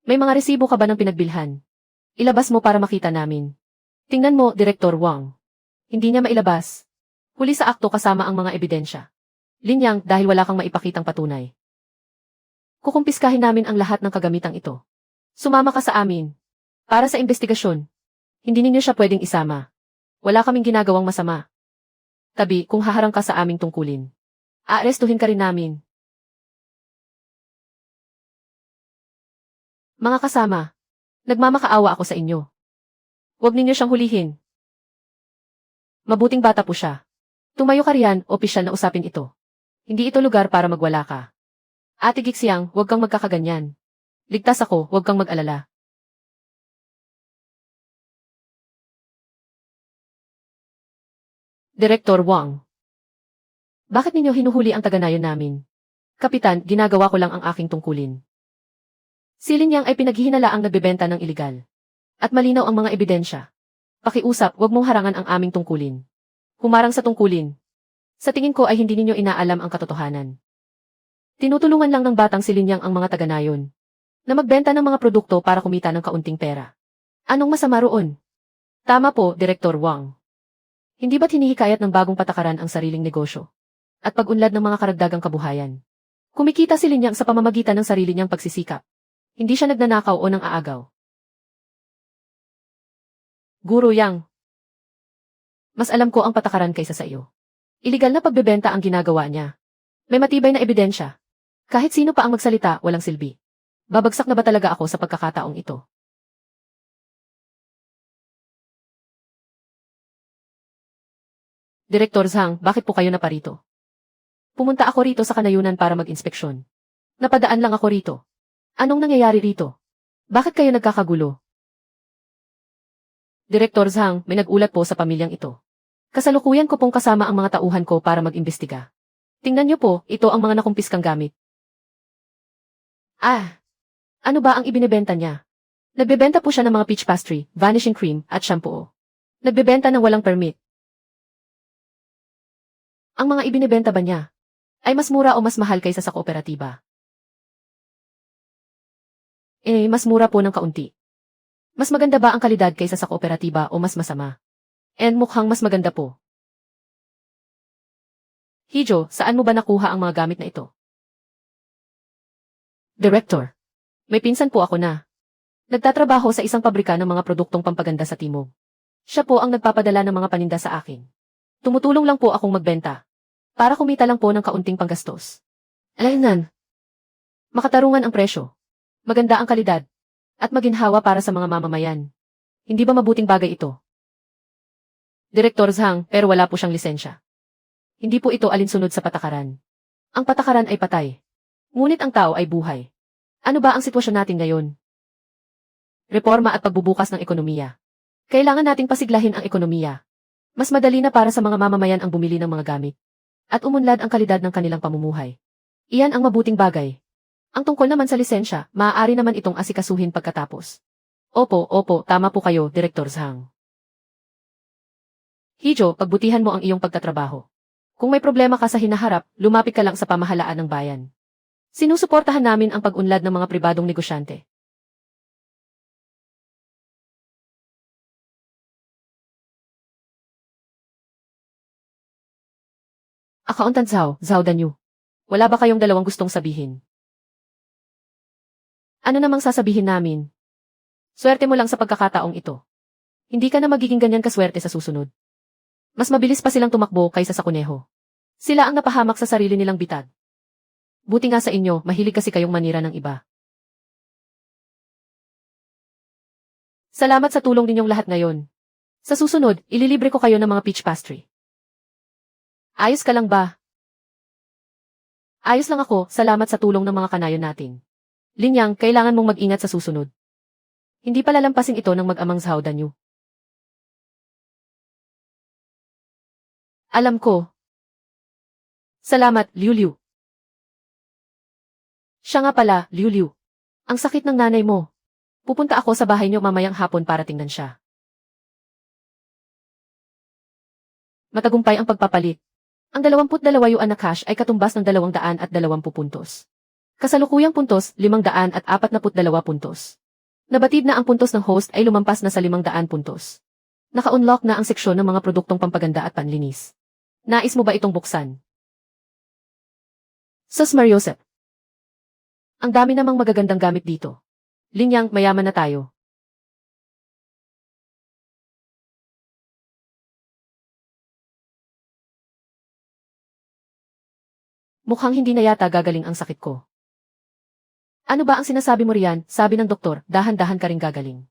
May mga resibo ka ba ng pinagbilhan? Ilabas mo para makita namin. Tingnan mo, Direktor Wang. Hindi niya mailabas. Huli sa akto kasama ang mga ebidensya. Lin Yang, dahil wala kang maipakitang patunay. Kukumpiskahin namin ang lahat ng kagamitang ito. Sumama ka sa amin. Para sa investigasyon. Hindi ninyo siya pwedeng isama. Wala kaming ginagawang masama. Tabi, kung haharang ka sa aming tungkulin. Aarestuhin ka rin namin. Mga kasama, nagmamakaawa ako sa inyo. Huwag ninyo siyang hulihin. Mabuting bata po siya. Tumayo ka riyan, opisyal na usapin ito. Hindi ito lugar para magwala ka. Ate Gixiang, huwag kang magkakaganyan. Ligtas ako, huwag kang mag-alala. Direktor Wang. Bakit ninyo hinuhuli ang taga-nayon namin? Kapitan, ginagawa ko lang ang aking tungkulin. Si Lin Yang ay pinaghihinalaang nagbebenta ng iligal. At malinaw ang mga ebidensya. Pakiusap, huwag mong harangan ang aming tungkulin. Humarang sa tungkulin. Sa tingin ko ay hindi ninyo inaalam ang katotohanan. Tinutulungan lang ng batang si Lin Yang ang mga taga-nayon na magbenta ng mga produkto para kumita ng kaunting pera. Anong masama roon? Tama po, Direktor Wang. Hindi ba't hinihikayat ng bagong patakaran ang sariling negosyo? At pag-unlad ng mga karagdagang kabuhayan? Kumikita si Lin Yang sa pamamagitan ng sarili niyang pagsisikap. Hindi siya nagnanakaw o nang aagaw. Guru Yang. Mas alam ko ang patakaran kaysa sa iyo. Iligal na pagbebenta ang ginagawa niya. May matibay na ebidensya. Kahit sino pa ang magsalita, walang silbi. Babagsak na ba talaga ako sa pagkakataong ito? Direktor Zhang, bakit po kayo naparito? Pumunta ako rito sa kanayunan para mag-inspeksyon. Napadaan lang ako rito. Anong nangyayari rito? Bakit kayo nagkakagulo? Direktor Zhang, may nag-ulat po sa pamilyang ito. Kasalukuyan ko pong kasama ang mga tauhan ko para mag-imbestiga. Tingnan niyo po, ito ang mga nakumpiskang gamit. Ah! Ano ba ang ibinebenta niya? Nagbebenta po siya ng mga peach pastry, vanishing cream, at shampoo. Nagbebenta ng walang permit. Ang mga ibinebenta ba niya ay mas mura o mas mahal kaysa sa kooperatiba? Mas mura po ng kaunti. Mas maganda ba ang kalidad kaysa sa kooperatiba o mas masama? And mukhang mas maganda po. Hijo, saan mo ba nakuha ang mga gamit na ito? Director. May pinsan po ako na. Nagtatrabaho sa isang pabrika ng mga produktong pampaganda sa Timog. Siya po ang nagpapadala ng mga paninda sa akin. Tumutulong lang po akong magbenta. Para kumita lang po ng kaunting panggastos. Alaynan. Makatarungan ang presyo. Maganda ang kalidad. At maginhawa para sa mga mamamayan. Hindi ba mabuting bagay ito? Direktor Zhang, pero wala po siyang lisensya. Hindi po ito alinsunod sa patakaran. Ang patakaran ay patay. Ngunit ang tao ay buhay. Ano ba ang sitwasyon natin ngayon? Reforma at pagbubukas ng ekonomiya. Kailangan nating pasiglahin ang ekonomiya. Mas madali na para sa mga mamamayan ang bumili ng mga gamit. At umunlad ang kalidad ng kanilang pamumuhay. Iyan ang mabuting bagay. Ang tungkol naman sa lisensya, maaari naman itong asikasuhin pagkatapos. Opo, tama po kayo, Direktor Zhang. Hijo, pagbutihan mo ang iyong pagtatrabaho. Kung may problema ka sa hinaharap, lumapit ka lang sa pamahalaan ng bayan. Sinusuportahan namin ang pag-unlad ng mga pribadong negosyante. Accountant Zhao Danyu. Wala ba kayong dalawang gustong sabihin? Ano namang sasabihin namin? Swerte mo lang sa pagkakataong ito. Hindi ka na magiging ganyan kaswerte sa susunod. Mas mabilis pa silang tumakbo kaysa sa kuneho. Sila ang napahamak sa sarili nilang bitag. Buti nga sa inyo, mahilig kasi kayong manira ng iba. Salamat sa tulong ninyong lahat ngayon. Sa susunod, ililibre ko kayo ng mga peach pastry. Ayos ka lang ba? Ayos lang ako, salamat sa tulong ng mga kanayon natin. Linyang, kailangan mong mag-ingat sa susunod. Hindi pa lalampasin ito ng mag-amang Zhao Danyu. Alam ko. Salamat, Liu Liu. Siya nga pala, Liu Liu. Ang sakit ng nanay mo. Pupunta ako sa bahay niyo mamayang hapon para tingnan siya. Matagumpay ang pagpapalit. Ang 22 yuan na cash ay katumbas ng 220 puntos. Kasalukuyang puntos, 542 puntos. Nabatid na ang puntos ng host ay lumampas na sa 500 puntos. Naka-unlock na ang seksyon ng mga produktong pampaganda at panlinis. Nais mo ba itong buksan? Sus Mariosep. Ang dami namang magagandang gamit dito. Linyang, mayaman na tayo. Mukhang hindi na yata gagaling ang sakit ko. Ano ba ang sinasabi mo riyan? Sabi ng doktor, dahan-dahan ka ring gagaling.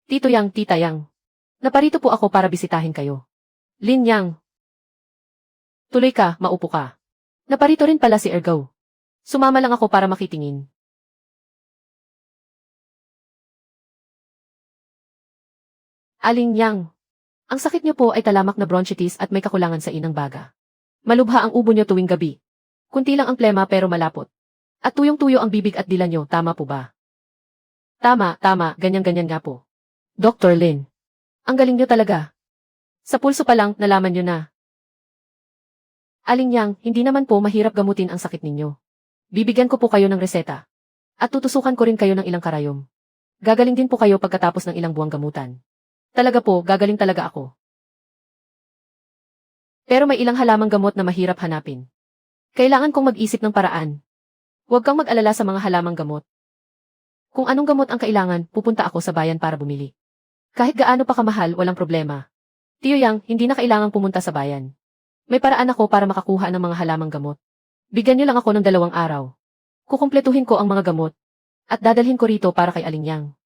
Tito Yang, Tita Yang. Naparito po ako para bisitahin kayo. Lin Yang. Tuloy ka, maupo ka. Naparito rin pala si Ergo. Sumama lang ako para makitingin. Aling Yang. Ang sakit niyo po ay talamak na bronchitis at may kakulangan sa inang baga. Malubha ang ubo niyo tuwing gabi. Kunti lang ang plema pero malapot. At tuyong-tuyo ang bibig at dila niyo, tama po ba? Tama, ganyan-ganyan nga po. Dr. Lin. Ang galing niyo talaga. Sa pulso pa lang, nalaman niyo na. Aling Yang, hindi naman po mahirap gamutin ang sakit ninyo. Bibigyan ko po kayo ng reseta. At tutusukan ko rin kayo ng ilang karayom. Gagaling din po kayo pagkatapos ng ilang buwang gamutan. Talaga po, gagaling talaga ako. Pero may ilang halamang gamot na mahirap hanapin. Kailangan kong mag-isip ng paraan. Huwag kang mag-alala sa mga halamang gamot. Kung anong gamot ang kailangan, pupunta ako sa bayan para bumili. Kahit gaano pa kamahal, walang problema. Tiyo Yang, hindi na kailangang pumunta sa bayan. May paraan ako para makakuha ng mga halamang gamot. Bigyan niyo lang ako ng 2 araw. Kukumpletuhin ko ang mga gamot. At dadalhin ko rito para kay Aling Yang.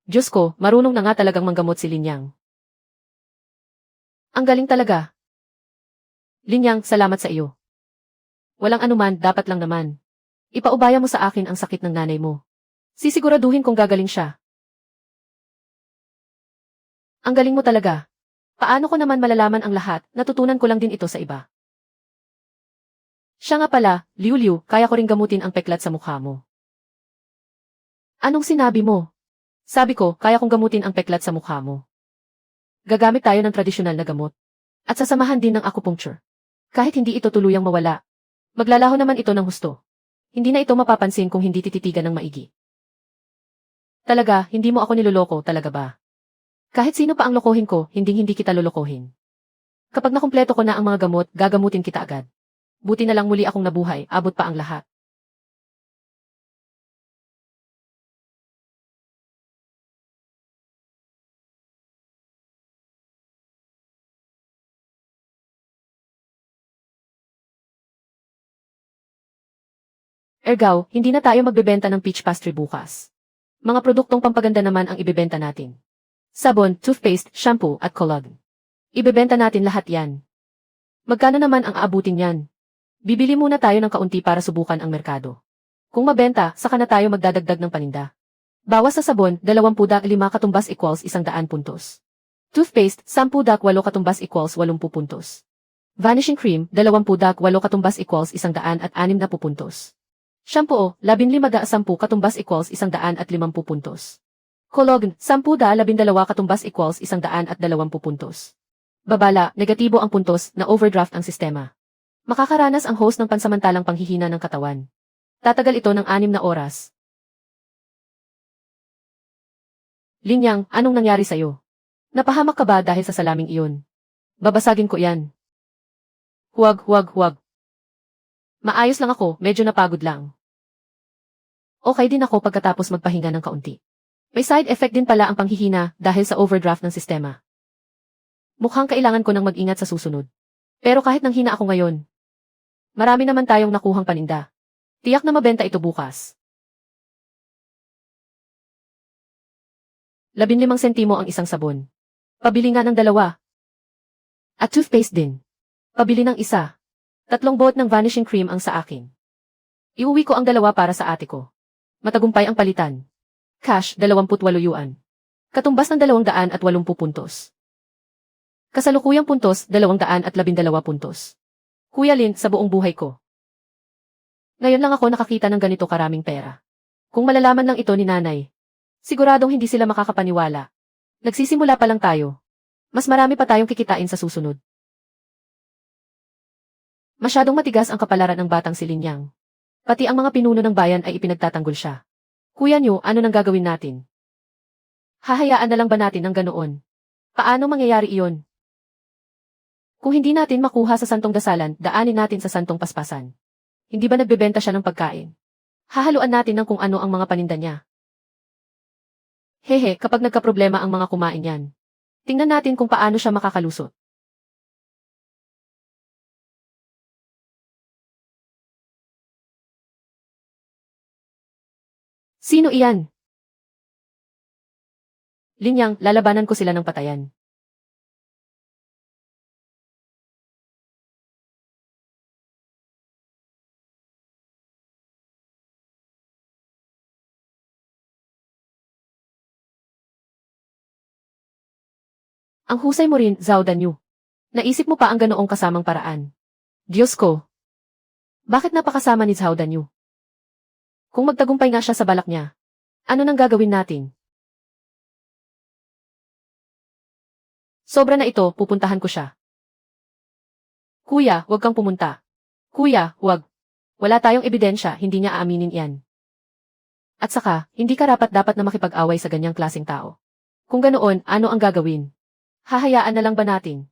Diyos ko, marunong na nga talagang manggamot si Lin Yang. Ang galing talaga. Lin Yang, salamat sa iyo. Walang anuman, dapat lang naman. Ipaubaya mo sa akin ang sakit ng nanay mo. Sisiguraduhin kong gagaling siya. Ang galing mo talaga. Paano ko naman malalaman ang lahat? Natutunan ko lang din ito sa iba. Siya nga pala, Liu Liu, kaya ko ring gamutin ang peklat sa mukha mo. Anong sinabi mo? Sabi ko, kaya kong gamutin ang peklat sa mukha mo. Gagamit tayo ng tradisyonal na gamot. At sasamahan din ng acupuncture. Kahit hindi ito tuluyang mawala. Maglalaho naman ito ng husto. Hindi na ito mapapansin kung hindi tititigan ng maigi. Talaga, hindi mo ako niloloko, talaga ba? Kahit sino pa ang lokohin ko, hindi kita lolokohin. Kapag nakumpleto ko na ang mga gamot, gagamutin kita agad. Buti na lang muli akong nabuhay, abot pa ang lahat. Ergaw, hindi na tayo magbebenta ng peach pastry bukas. Mga produktong pampaganda naman ang ibebenta natin. Sabon, toothpaste, shampoo, at cologne. Ibebenta natin lahat yan. Magkano naman ang aabutin yan? Bibili muna tayo ng kaunti para subukan ang merkado. Kung mabenta, saka na tayo magdadagdag ng paninda. Bawas sa sabon, 20.5 katumbas equals 100 puntos. Toothpaste, 10.8 katumbas equals 80 puntos. Vanishing cream, 20.8 katumbas equals 160 puntos. Shampoo, 15.10 katumbas equals 150 puntos. Cologne, 10.12 katumbas equals 120 puntos. Babala, negatibo ang puntos, na overdraft ang sistema. Makakaranas ang host ng pansamantalang panghihina ng katawan. Tatagal ito ng 6 na oras. Linyang, anong nangyari sa'yo? Napahamak ka ba dahil sa salaming iyon? Babasagin ko yan. Huwag. Maayos lang ako, medyo napagod lang. Okay din ako pagkatapos magpahinga ng kaunti. May side effect din pala ang panghihina dahil sa overdraft ng sistema. Mukhang kailangan ko nang mag-ingat sa susunod. Pero kahit nang hina ako ngayon, marami naman tayong nakuhang paninda. Tiyak na mabenta ito bukas. 15 sentimo ang isang sabon. Pabili nga ng 2. At toothpaste din. Pabili ng 1. 3 bot ng vanishing cream ang sa akin. Iuwi ko ang 2 para sa ate ko. Matagumpay ang palitan. Cash, 28 yuan. Katumbas ng 280 puntos. Kasalukuyang puntos, 212 puntos. Kuya Lin, sa buong buhay ko. Ngayon lang ako nakakita ng ganito karaming pera. Kung malalaman lang ito ni nanay, siguradong hindi sila makakapaniwala. Nagsisimula pa lang tayo. Mas marami pa tayong kikitain sa susunod. Masyadong matigas ang kapalaran ng batang si Linyang. Pati ang mga pinuno ng bayan ay ipinagtatanggol siya. Kuya niyo, ano nang gagawin natin? Hahayaan na lang ba natin ng ganoon? Paano mangyayari iyon? Kung hindi natin makuha sa santong dasalan, daanin natin sa santong paspasan. Hindi ba nagbebenta siya ng pagkain? Hahaluan natin ng kung ano ang mga paninda niya. Hehe, kapag nagkaproblema ang mga kumain yan. Tingnan natin kung paano siya makakalusot. Sino iyan? Linyang, lalabanan ko sila ng patayan. Ang husay mo rin, Zhao Danyu. Naisip mo pa ang ganoong kasamang paraan. Diyos ko! Bakit napakasama ni Zhao Danyu? Kung magtagumpay nga siya sa balak niya, ano nang gagawin natin? Sobra na ito, pupuntahan ko siya. Kuya, huwag kang pumunta. Kuya, huwag. Wala tayong ebidensya, hindi niya aaminin yan. At saka, hindi karapat-dapat na makipag-away sa ganyang klaseng tao. Kung ganoon, ano ang gagawin? Hahayaan na lang ba natin?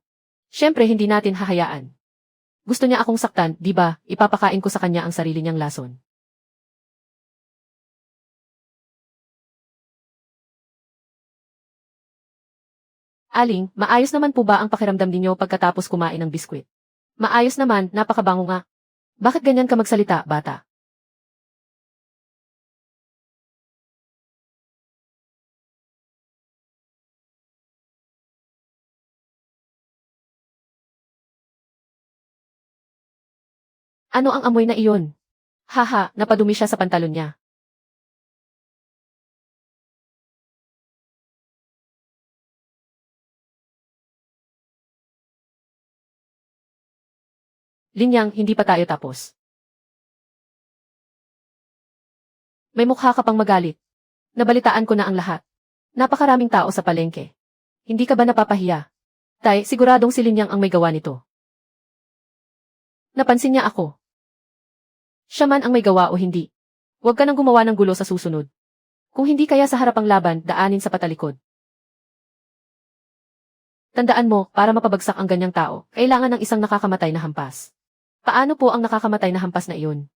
Siyempre hindi natin hahayaan. Gusto niya akong saktan, di ba? Ipapakain ko sa kanya ang sarili niyang lason. Aling, maayos naman po ba ang pakiramdam ninyo pagkatapos kumain ng biskwit? Maayos naman, napakabango nga. Bakit ganyan ka magsalita, bata? Ano ang amoy na iyon? Haha, napadumi siya sa pantalon niya. Linyang, hindi pa tayo tapos. May mukha ka pang magalit. Nabalitaan ko na ang lahat. Napakaraming tao sa palengke. Hindi ka ba napapahiya? Tay, siguradong si Linyang ang may gawa nito. Napansin niya ako. Siya man ang may gawa o hindi. Huwag ka nang gumawa ng gulo sa susunod. Kung hindi kaya sa harapang laban, daanin sa patalikod. Tandaan mo, para mapabagsak ang ganyang tao, kailangan ng isang nakakamatay na hampas. Paano po ang nakakamatay na hampas na iyon?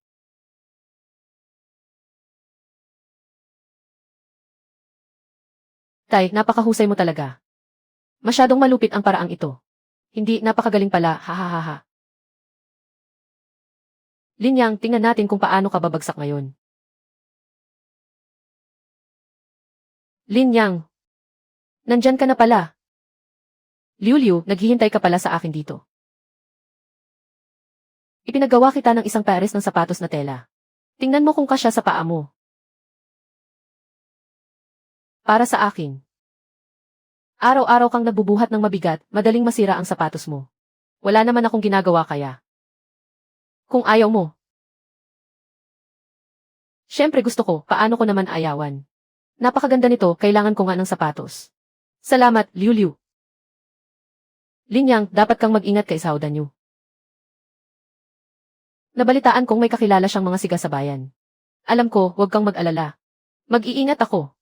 Tay, napakahusay mo talaga. Masyadong malupit ang paraang ito. Hindi, napakagaling pala, hahaha. Linyang, tingnan natin kung paano ka babagsak ngayon. Linyang, nandyan ka na pala. Liu, naghihintay ka pala sa akin dito. Ipinagawa kita ng isang pares ng sapatos na tela. Tingnan mo kung kasya sa paa mo. Para sa akin. Araw-araw kang nagbubuhat ng mabigat, madaling masira ang sapatos mo. Wala naman akong ginagawa kaya. Kung ayaw mo. Siyempre gusto ko, paano ko naman ayawan? Napakaganda nito, kailangan ko nga ng sapatos. Salamat, Liu. Linyang, dapat kang mag-ingat kay Sao Danyu. Nabalitaan kong may kakilala siyang mga siga sa bayan. Alam ko, huwag kang mag-alala. Mag-iingat ako.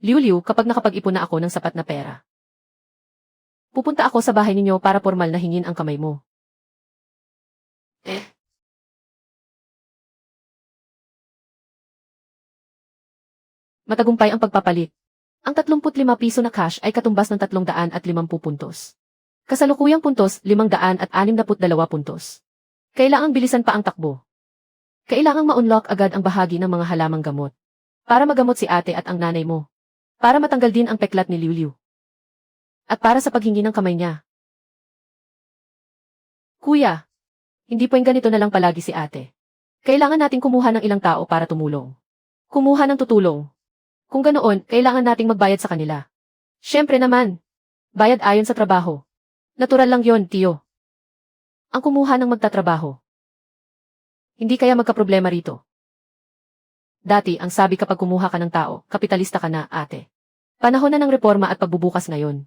Liu, kapag nakapag-ipon na ako ng sapat na pera. Pupunta ako sa bahay ninyo para formal na hingin ang kamay mo. Matagumpay ang pagpapalit. Ang 35 piso na cash ay katumbas ng 350 puntos. Kasalukuyang puntos, 562 puntos. Kailangang bilisan pa ang takbo. Kailangang ma-unlock agad ang bahagi ng mga halamang gamot. Para magamot si ate at ang nanay mo. Para matanggal din ang peklat ni Liu. At para sa paghingi ng kamay niya. Kuya, hindi pweng ganito na lang palagi si ate. Kailangan nating kumuha ng ilang tao para tumulong. Kumuha ng tutulong. Kung ganoon, kailangan nating magbayad sa kanila. Siyempre naman. Bayad ayon sa trabaho. Natural lang yon, tiyo. Ang kumuha ng magtatrabaho. Hindi kaya magkaproblema rito. Dati, ang sabi kapag kumuha ka ng tao, kapitalista ka na, ate. Panahon na ng reforma at pagbubukas ngayon.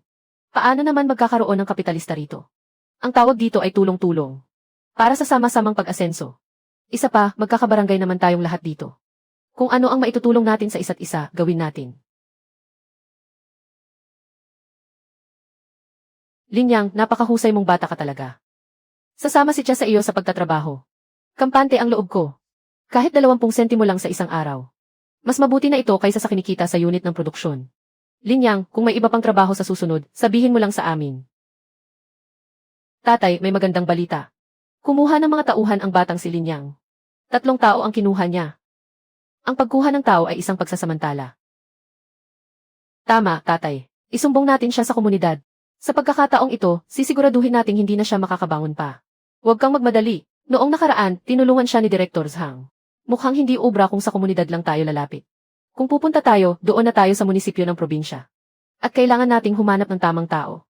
Paano naman magkakaroon ng kapitalista rito? Ang tawag dito ay tulong-tulong. Para sa sama-samang pag-asenso. Isa pa, magkakabarangay naman tayong lahat dito. Kung ano ang maitutulong natin sa isa't isa, gawin natin. Linyang, napakahusay mong bata ka talaga. Sasama si Tia sa iyo sa pagtatrabaho. Kampante ang loob ko. Kahit 20 sentimo lang sa isang araw. Mas mabuti na ito kaysa sa kinikita sa unit ng produksyon. Linyang, kung may iba pang trabaho sa susunod, sabihin mo lang sa amin. Tatay, may magandang balita. Kumuha ng mga tauhan ang batang si Linyang. 3 tao ang kinuha niya. Ang pagkuha ng tao ay isang pagsasamantala. Tama, tatay. Isumbong natin siya sa komunidad. Sa pagkakataong ito, sisiguraduhin nating hindi na siya makakabangon pa. Huwag kang magmadali. Noong nakaraan, tinulungan siya ni Director Zhang. Mukhang hindi obra kung sa komunidad lang tayo lalapit. Kung pupunta tayo, doon na tayo sa munisipyo ng probinsya. At kailangan nating humanap ng tamang tao.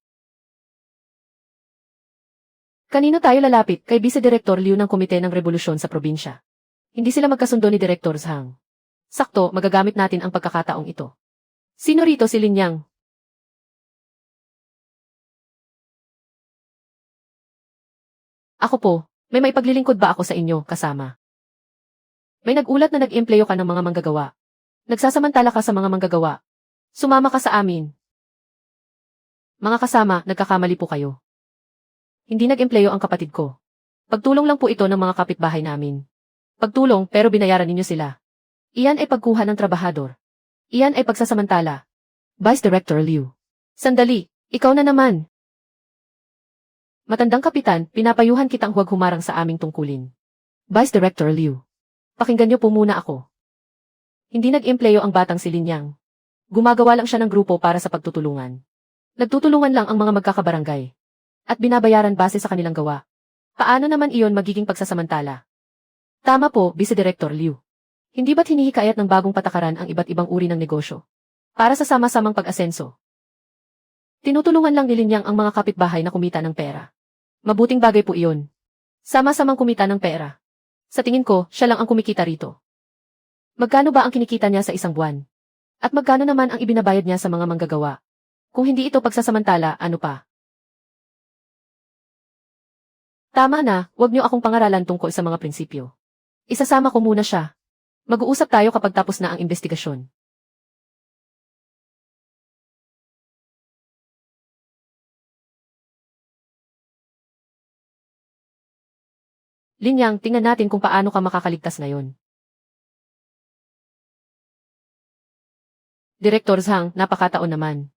Kanino tayo lalapit? Kay Vice Director Liu ng Komite ng Revolusyon sa probinsya. Hindi sila magkasundo ni Director Zhang. Sakto, magagamit natin ang pagkakataong ito. Sino rito si Linyang? Ako po, may maipaglilingkod ba ako sa inyo, kasama? May nagulat na nag-empleyo ka ng mga manggagawa. Nagsasamantala ka sa mga manggagawa. Sumama ka sa amin. Mga kasama, nagkakamali po kayo. Hindi nag-empleyo ang kapatid ko. Pagtulong lang po ito ng mga kapitbahay namin. Pagtulong pero binayaran ninyo sila. Iyan ay pagkuha ng trabahador. Iyan ay pagsasamantala. Vice Director Liu. Sandali, ikaw na naman. Matandang kapitan, pinapayuhan kitang huwag humarang sa aming tungkulin. Vice Director Liu. Pakinggan niyo po muna ako. Hindi nag-empleyo ang batang si Linyang. Gumagawa lang siya ng grupo para sa pagtutulungan. Nagtutulungan lang ang mga magkakabarangay. At binabayaran base sa kanilang gawa. Paano naman iyon magiging pagsasamantala? Tama po, Vice Director Liu. Hindi ba't hinihikayat ng bagong patakaran ang iba't ibang uri ng negosyo? Para sa sama-samang pag-asenso. Tinutulungan lang ni Linyang ang mga kapitbahay na kumita ng pera. Mabuting bagay po iyon. Sama-samang kumita ng pera. Sa tingin ko, siya lang ang kumikita rito. Magkano ba ang kinikita niya sa isang buwan? At magkano naman ang ibinabayad niya sa mga manggagawa? Kung hindi ito pagsasamantala, ano pa? Tama na, huwag niyo akong pangaralan tungkol sa mga prinsipyo. Isasama ko muna siya. Mag-uusap tayo kapag tapos na ang investigasyon. Linyang, tingnan natin kung paano ka makakaligtas ngayon. Direktor Zhang, napakataon naman.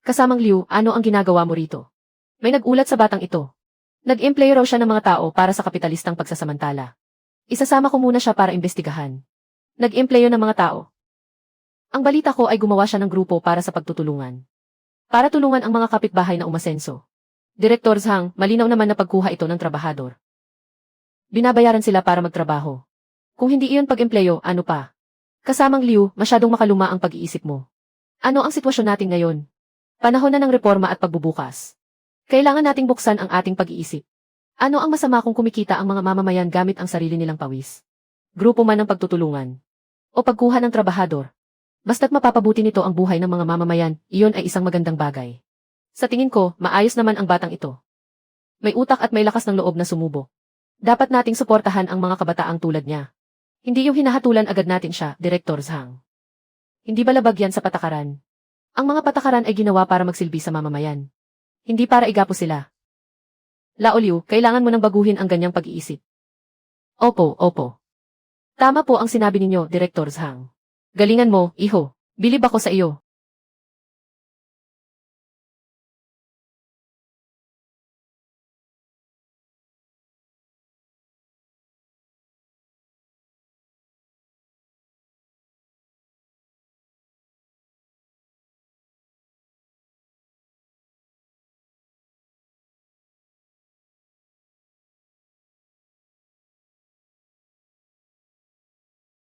Kasamang Liu, ano ang ginagawa mo rito? May nag-ulat sa batang ito. Nag-employ raw siya ng mga tao para sa kapitalistang pagsasamantala. Isasama ko muna siya para imbestigahan. Nag-employ ng mga tao. Ang balita ko ay gumawa siya ng grupo para sa pagtutulungan. Para tulungan ang mga kapitbahay na umasenso. Direktor Zhang, malinaw naman na pagkuha ito ng trabahador. Binabayaran sila para magtrabaho. Kung hindi iyon pag-empleyo, ano pa? Kasamang Liu, masyadong makaluma ang pag-iisip mo. Ano ang sitwasyon natin ngayon? Panahon na ng reforma at pagbubukas. Kailangan nating buksan ang ating pag-iisip. Ano ang masama kung kumikita ang mga mamamayan gamit ang sarili nilang pawis? Grupo man ng pagtutulungan. O pagkuha ng trabahador. Basta't mapapabuti nito ang buhay ng mga mamamayan, iyon ay isang magandang bagay. Sa tingin ko, maayos naman ang batang ito. May utak at may lakas ng loob na sumubok. Dapat nating suportahan ang mga kabataang tulad niya. Hindi yung hinahatulan agad natin siya, Direktor Zhang. Hindi ba labag yan sa patakaran? Ang mga patakaran ay ginawa para magsilbi sa mamamayan. Hindi para igapo sila. Lao Liu, kailangan mo nang baguhin ang ganyang pag-iisip. Opo, opo. Tama po ang sinabi ninyo, Direktor Zhang. Galingan mo, iho. Bilib ako sa iyo.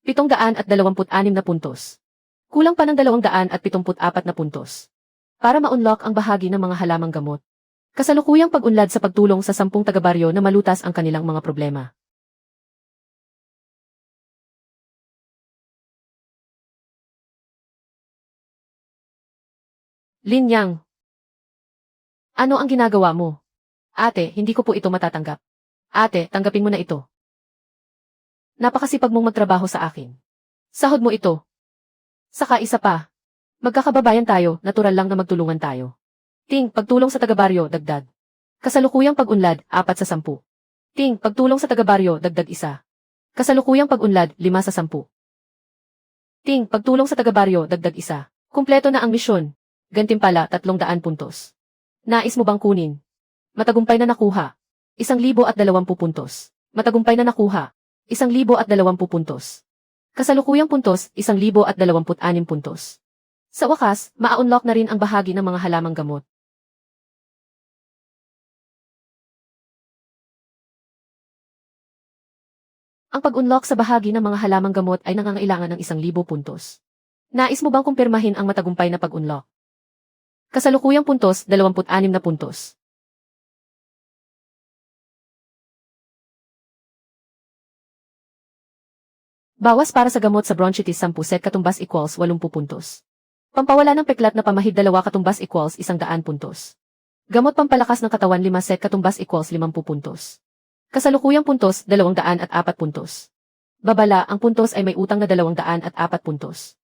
₱726 na puntos. Kulang pa ng 274 na puntos. Para ma-unlock ang bahagi ng mga halamang gamot. Kasalukuyang pag-unlad sa pagtulong sa 10 taga-baryo na malutas ang kanilang mga problema. Lin Yang, ano ang ginagawa mo? Ate, hindi ko po ito matatanggap. Ate, tanggapin mo na ito. Napakasipag mong magtrabaho sa akin. Sahod mo ito. Saka isa pa. Magkakababayan tayo, natural lang na magtulungan tayo. Ting, pagtulong sa taga-baryo, dagdag. Kasalukuyang pag-unlad, 4 sa 10. Ting, pagtulong sa taga-baryo, dagdag 1. Kasalukuyang pag-unlad, 5 sa 10. Ting, pagtulong sa taga-baryo, dagdag 1. Kumpleto na ang misyon. Gantimpala, 300 puntos. Nais mo bang kunin? Matagumpay na nakuha. 1,020 puntos. Matagumpay na nakuha. 1,020 puntos. Kasalukuyang puntos, 1,026 puntos. Sa wakas, ma-unlock na rin ang bahagi ng mga halamang gamot. Ang pag-unlock sa bahagi ng mga halamang gamot ay nangangailangan ng 1,000 puntos. Nais mo bang kumpirmahin ang matagumpay na pag-unlock? Kasalukuyang puntos, 26 na puntos. Bawas para sa gamot sa bronchitis 10 set katumbas equals 80 puntos. Pampawala ng peklat na pamahid 2 katumbas equals 100 puntos. Gamot pampalakas ng katawan 5 set katumbas equals 50 puntos. Kasalukuyang puntos, 204 puntos. Babala, ang puntos ay may utang na 204 puntos.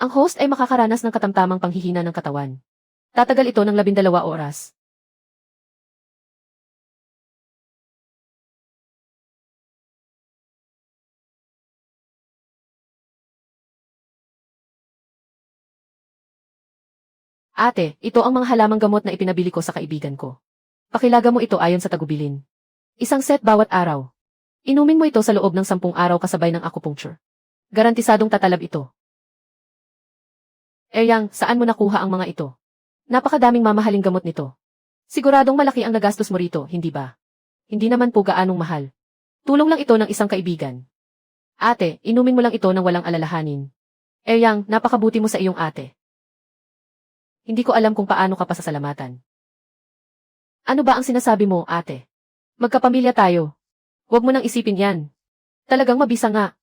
Ang host ay makakaranas ng katamtamang panghihina ng katawan. Tatagal ito ng 12 oras. Ate, ito ang mga halamang gamot na ipinabili ko sa kaibigan ko. Pakilaga mo ito ayon sa tagubilin. 1 set bawat araw. Inumin mo ito sa loob ng 10 araw kasabay ng acupuncture. Garantisadong tatalab ito. Yang, saan mo nakuha ang mga ito? Napakadaming mamahaling gamot nito. Siguradong malaki ang nagastos mo rito, hindi ba? Hindi naman po gaanong mahal. Tulong lang ito ng isang kaibigan. Ate, inumin mo lang ito ng walang alalahanin. Yang, napakabuti mo sa iyong ate. Hindi ko alam kung paano ka pasasalamatan. Ano ba ang sinasabi mo, ate? Magkapamilya tayo. Huwag mo nang isipin yan. Talagang mabisa nga.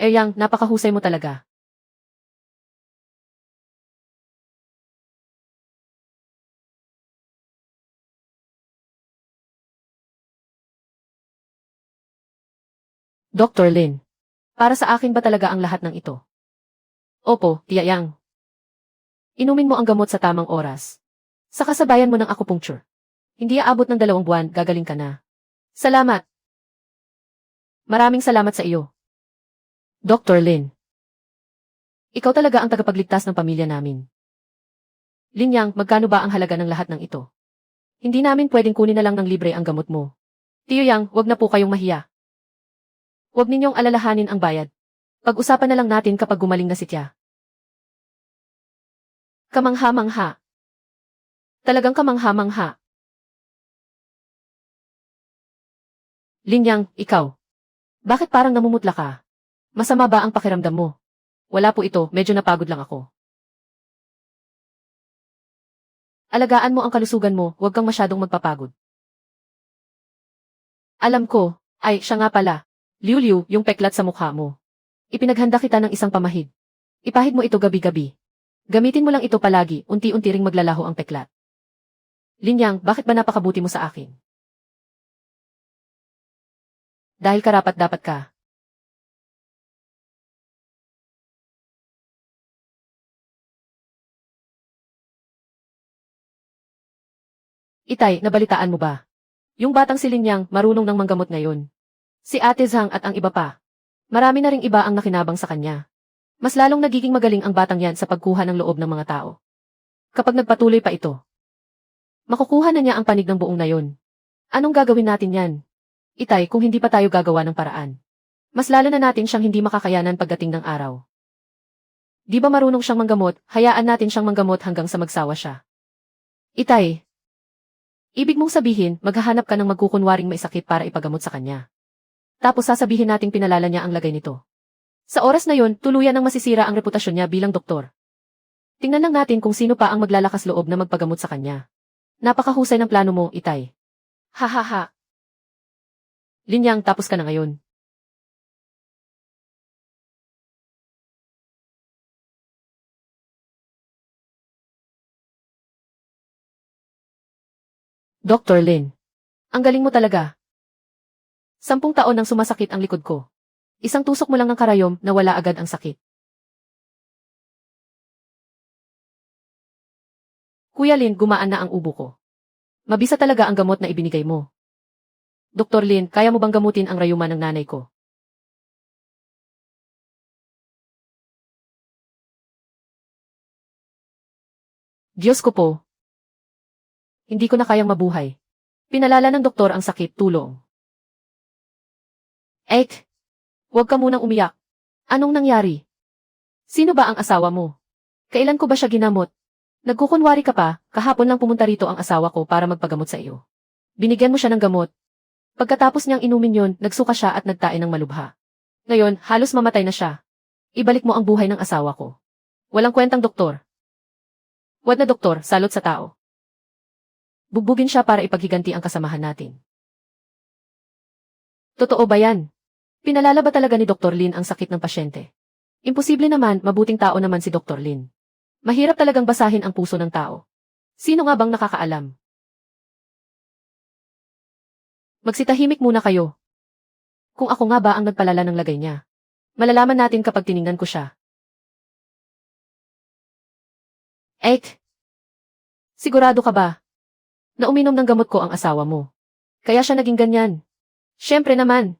Yang, napakahusay mo talaga. Dr. Lin. Para sa akin ba talaga ang lahat ng ito? Opo, Tia Yang. Inumin mo ang gamot sa tamang oras. Sa kasabayan mo ng acupuncture. Hindi aabot ng 2 buwan, gagaling ka na. Salamat. Maraming salamat sa iyo. Dr. Lin. Ikaw talaga ang tagapagligtas ng pamilya namin. Linyang, magkano ba ang halaga ng lahat ng ito? Hindi namin pwedeng kunin na lang ng libre ang gamot mo. Tiyo Yang, wag na po kayong mahiya. Huwag ninyong alalahanin ang bayad. Pag-usapan na lang natin kapag gumaling na si Tia. Kamangha-mangha. Talagang kamangha-mangha. Linyang, ikaw. Bakit parang namumutla ka? Masama ba ang pakiramdam mo? Wala po ito, medyo napagod lang ako. Alagaan mo ang kalusugan mo, huwag kang masyadong magpapagod. Alam ko, ay, siya nga pala. Liu-liu, yung peklat sa mukha mo. Ipinaghanda kita ng isang pamahid. Ipahid mo ito gabi-gabi. Gamitin mo lang ito palagi, unti-unti ring maglalaho ang peklat. Linyang, bakit ba napakabuti mo sa akin? Dahil karapat-dapat ka. Itay, nabalitaan mo ba? Yung batang si Linyang, marunong ng manggamot ngayon. Si Ate Zhang at ang iba pa. Marami na ring iba ang nakinabang sa kanya. Mas lalong nagiging magaling ang batang yan sa pagkuha ng loob ng mga tao. Kapag nagpatuloy pa ito, makukuha na niya ang panig ng buong nayon. Anong gagawin natin yan? Itay, kung hindi pa tayo gagawa ng paraan. Mas lalo na natin siyang hindi makakayanan pagdating ng araw. Di ba marunong siyang manggamot, hayaan natin siyang manggamot hanggang sa magsawa siya. Itay, ibig mong sabihin, maghahanap ka ng magkukunwaring may sakit para ipagamot sa kanya. Tapos sasabihin nating pinalala niya ang lagay nito. Sa oras na yon, tuluyan ang masisira ang reputasyon niya bilang doktor. Tingnan lang natin kung sino pa ang maglalakas loob na magpagamot sa kanya. Napakahusay ng plano mo, Itay. Ha ha ha. Linyang, tapos ka na ngayon. Dr. Lin. Ang galing mo talaga. 10 taon nang sumasakit ang likod ko. Isang tusok mo lang ng karayom na wala agad ang sakit. Kuya Lin, gumaan na ang ubo ko. Mabisa talaga ang gamot na ibinigay mo. Dr. Lin, kaya mo bang gamutin ang rayuma ng nanay ko? Diyos ko po. Hindi ko na kayang mabuhay. Pinalala ng doktor ang sakit, tulong. Ek, huwag ka munang umiyak. Anong nangyari? Sino ba ang asawa mo? Kailan ko ba siya ginamot? Nagkukunwari ka pa, kahapon lang pumunta rito ang asawa ko para magpagamot sa iyo. Binigyan mo siya ng gamot. Pagkatapos niyang inumin yon, nagsuka siya at nagtain ng malubha. Ngayon, halos mamatay na siya. Ibalik mo ang buhay ng asawa ko. Walang kwentang doktor. Wad na doktor, salot sa tao. Bugbugin siya para ipaghiganti ang kasamahan natin. Totoo ba yan? Pinalala ba talaga ni Dr. Lin ang sakit ng pasyente? Imposible naman, mabuting tao naman si Dr. Lin. Mahirap talagang basahin ang puso ng tao. Sino nga bang nakakaalam? Magsitahimik muna kayo. Kung ako nga ba ang nagpalala ng lagay niya. Malalaman natin kapag tiningnan ko siya. Ek! Sigurado ka ba? Na uminom ng gamot ko ang asawa mo. Kaya siya naging ganyan. Siyempre naman.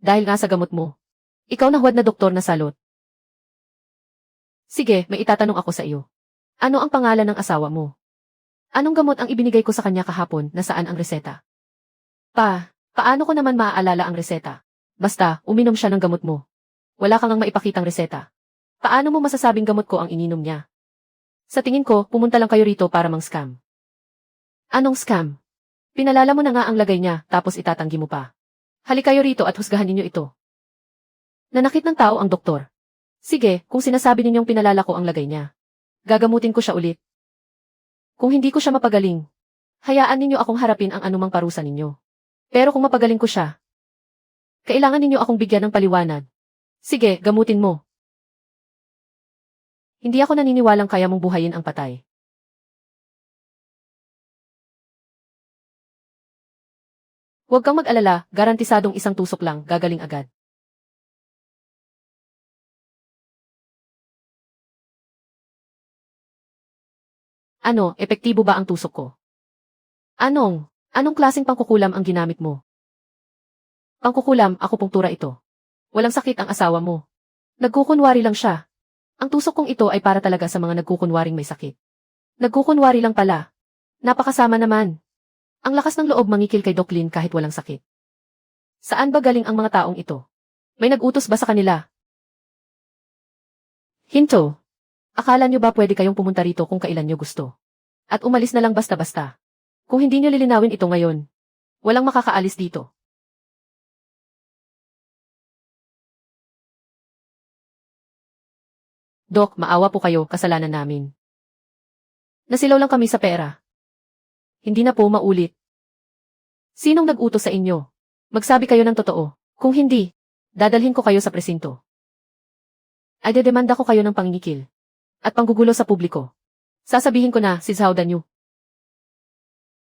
Dahil nga sa gamot mo. Ikaw na huwad na doktor na salot. Sige, may itatanong ako sa iyo. Ano ang pangalan ng asawa mo? Anong gamot ang ibinigay ko sa kanya kahapon, nasaan ang reseta? Paano ko naman maaalala ang reseta? Basta, uminom siya ng gamot mo. Wala kang ang maipakitang reseta. Paano mo masasabing gamot ko ang ininom niya? Sa tingin ko, pumunta lang kayo rito para mang-scam. Anong scam? Pinalala mo na nga ang lagay niya, tapos itatanggi mo pa. Halik kayo rito at husgahan ninyo ito. Nanakit ng tao ang doktor. Sige, kung sinasabi ninyong pinalala ko ang lagay niya. Gagamutin ko siya ulit. Kung hindi ko siya mapagaling, hayaan ninyo akong harapin ang anumang parusa ninyo. Pero kung mapagaling ko siya, kailangan ninyo akong bigyan ng paliwanag. Sige, gamutin mo. Hindi ako naniniwalang kaya mong buhayin ang patay. Huwag kang mag-alala, garantisadong isang tusok lang, gagaling agad. Ano, epektibo ba ang tusok ko? Anong klaseng pangkukulam ang ginamit mo? Pangkukulam, akupunktura ito. Walang sakit ang asawa mo. Nagkukunwari lang siya. Ang tusok kong ito ay para talaga sa mga nagkukunwaring may sakit. Nagkukunwari lang pala. Napakasama naman. Ang lakas ng loob mangikil kay Doc Lin kahit walang sakit. Saan ba galing ang mga taong ito? May nag-utos ba sa kanila? Hinto. Akala nyo ba pwede kayong pumunta rito kung kailan nyo gusto? At umalis na lang basta-basta. Kung hindi nyo lilinawin ito ngayon, walang makakaalis dito. Doc, maawa po kayo, kasalanan namin. Nasilaw lang kami sa pera. Hindi na po maulit. Sinong nag-utos sa inyo? Magsabi kayo ng totoo. Kung hindi, dadalhin ko kayo sa presinto. Ay dedemanda ko kayo ng pangingikil. At panggugulo sa publiko. Sasabihin ko na, si Zhao Danyu.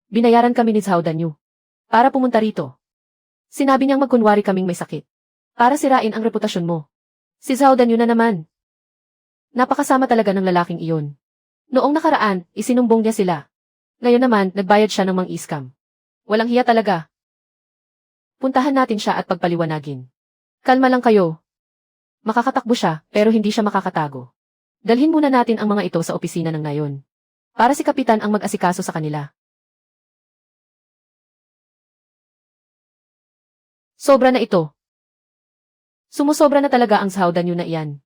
Binayaran kami ni Zhao Danyu. Para pumunta rito. Sinabi niyang magkunwari kaming may sakit. Para sirain ang reputasyon mo. Si Zhao Danyu na naman. Napakasama talaga ng lalaking iyon. Noong nakaraan, isinumbong niya sila. Ngayon naman, nagbayad siya ng mang-iskam. Walang hiya talaga. Puntahan natin siya at pagpaliwanagin. Kalma lang kayo. Makakatakbo siya, pero hindi siya makakatago. Dalhin muna natin ang mga ito sa opisina ng nayon. Para si Kapitan ang mag-asikaso sa kanila. Sobra na ito. Sumusobra na talaga ang Zhao Danyu na iyan.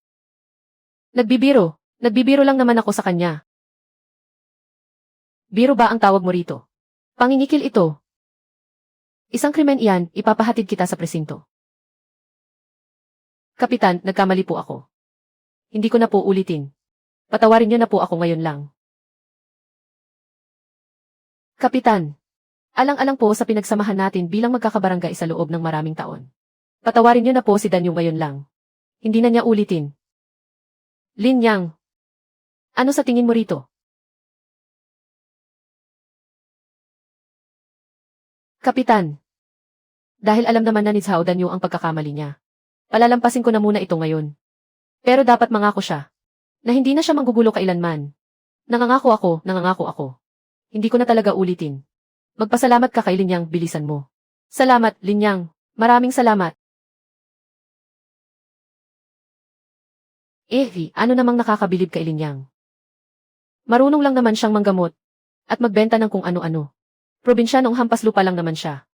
Nagbibiro lang naman ako sa kanya. Biro ba ang tawag mo rito? Pangingikil ito. Isang krimen iyan, ipapahatid kita sa presinto. Kapitan, nagkamali po ako. Hindi ko na po ulitin. Patawarin niyo na po ako ngayon lang. Kapitan, alang-alang po sa pinagsamahan natin bilang magkakabarangay sa loob ng maraming taon. Patawarin niyo na po si Danyu ngayon lang. Hindi na niya ulitin. Lin Yang, ano sa tingin mo rito? Kapitan, dahil alam naman na ni Zhao Danyu ang pagkakamali niya, palalampasin ko na muna ito ngayon. Pero dapat mangako siya, na hindi na siya manggugulo kailanman. Nangangako ako. Hindi ko na talaga ulitin. Magpasalamat ka kay Lin Yang, bilisan mo. Salamat, Lin Yang. Maraming salamat. Ano namang nakakabilib kay Lin Yang? Marunong lang naman siyang manggamot at magbenta ng kung ano-ano. Probinsyanong hampas lupa lang naman siya.